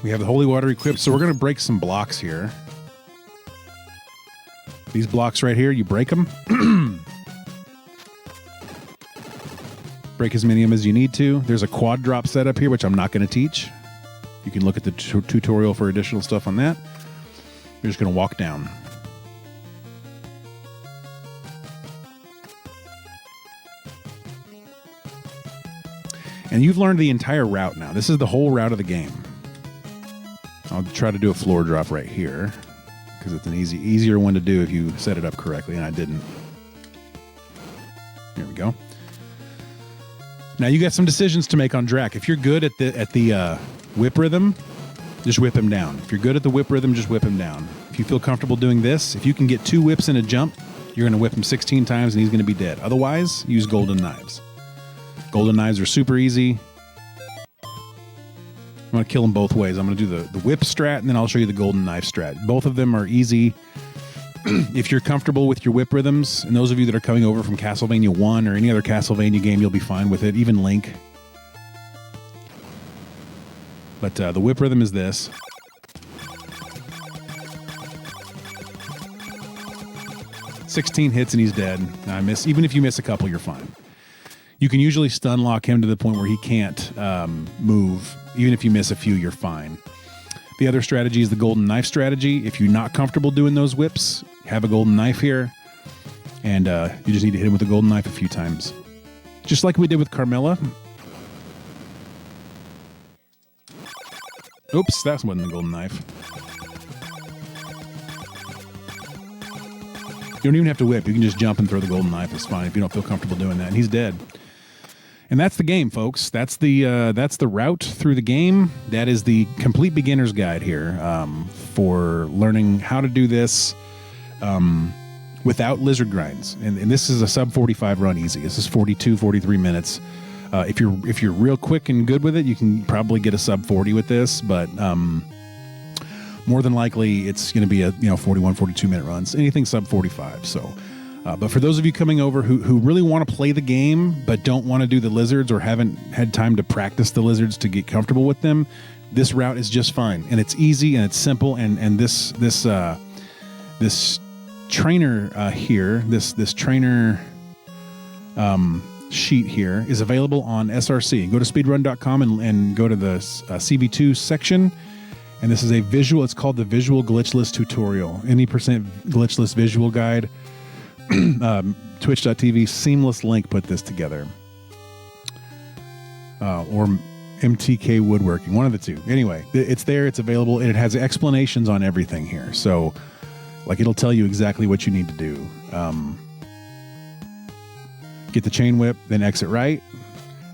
We have the holy water equipped, so we're going to break some blocks here. These blocks right here, you break them. Break as many of them as you need to. There's a quad drop setup here, which I'm not going to teach. You can look at the tutorial for additional stuff on that. We're just going to walk down. And you've learned the entire route now. This is the whole route of the game. I'll try to do a floor drop right here, because it's an easier one to do if you set it up correctly, and I didn't. Here we go. Now you got some decisions to make on Drac. If you're good at the whip rhythm, just whip him down. If you're good at the whip rhythm, just whip him down. If you feel comfortable doing this, if you can get 2 whips in a jump, you're going to whip him 16 times and he's going to be dead. Otherwise, use golden knives. Golden knives are super easy. I'm going to kill them both ways. I'm going to do the whip strat, and then I'll show you the golden knife strat. Both of them are easy. If you're comfortable with your whip rhythms, and those of you that are coming over from Castlevania 1 or any other Castlevania game, you'll be fine with it, even Link. But the whip rhythm is this. "16 hits and he's dead." Even if you miss a couple, you're fine. You can usually stun lock him to the point where he can't move. Even if you miss a few, you're fine. The other strategy is the golden knife strategy. If you're not comfortable doing those whips, have a golden knife here, and you just need to hit him with a golden knife a few times. Just like we did with Carmilla. Oops, that wasn't the golden knife. You don't even have to whip. You can just jump and throw the golden knife. It's fine if you don't feel comfortable doing that. And he's dead. And that's the game, folks. That's the route through the game. That is the complete beginner's guide here for learning how to do this without lizard grinds. And this is a sub 45 run easy. This is 42, 43 minutes. If you're real quick and good with it, you can probably get a sub 40 with this. But more than likely, it's going to be a 41, 42 minute runs. Anything sub 45. So. But for those of you coming over who really want to play the game but don't want to do the lizards or haven't had time to practice the lizards to get comfortable with them, this route is just fine. And it's easy and it's simple. And this trainer here, this trainer sheet here is available on SRC. Go to speedrun.com and go to the CV2 section. And this is a visual. It's called the Visual Glitchless Tutorial. Any percent glitchless visual guide. Twitch.tv seamless link put this together, or MTK Woodworking, one of the two. Anyway, it's there, it's available, and it has explanations on everything here. So, like, it'll tell you exactly what you need to do. Get the chain whip, then exit right.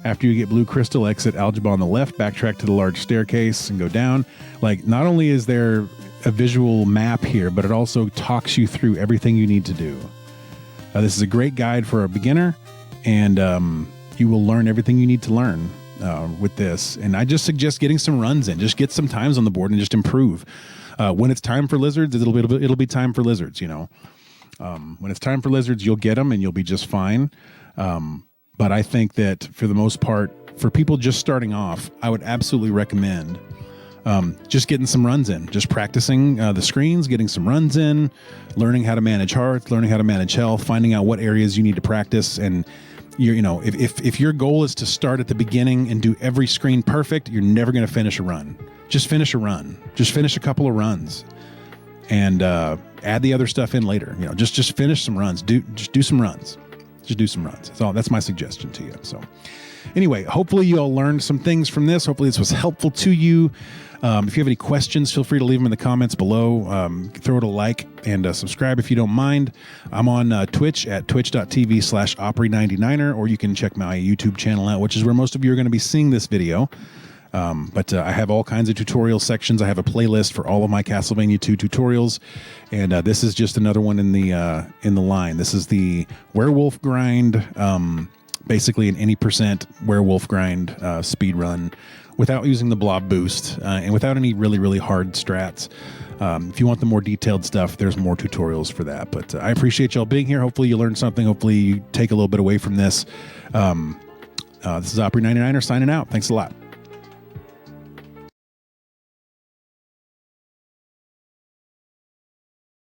After you get blue crystal, exit algebra on the left, backtrack to the large staircase and go down. Like, not only is there a visual map here, but it also talks you through everything you need to do. This is a great guide for a beginner, and you will learn everything you need to learn with this. And I just suggest getting some runs in. Just get some times on the board and just improve. When it's time for lizards, it'll be time for lizards, When it's time for lizards, you'll get them and you'll be just fine. But I think that for the most part, for people just starting off, I would absolutely recommend just getting some runs in, just practicing the screens, getting some runs in, learning how to manage hearts, learning how to manage health, finding out what areas you need to practice. And if your goal is to start at the beginning and do every screen perfect, you're never going to finish a run. Just finish a run. Just finish a couple of runs, and add the other stuff in later. Just finish some runs. Just do some runs. Just do some runs. That's my suggestion to you. So anyway, hopefully you all learned some things from this. Hopefully this was helpful to you. If you have any questions, feel free to leave them in the comments below. Throw it a like and subscribe if you don't mind. I'm on Twitch at twitch.tv/Opry99er, or you can check my YouTube channel out, which is where most of you are going to be seeing this video. But I have all kinds of tutorial sections. I have a playlist for all of my Castlevania 2 tutorials, and this is just another one in the line. This is the werewolf grind, basically an any percent werewolf grind speed run without using the blob boost and without any really, really hard strats. If you want the more detailed stuff, there's more tutorials for that. But I appreciate y'all being here. Hopefully you learned something. Hopefully you take a little bit away from this. This is Opry99er signing out. Thanks a lot.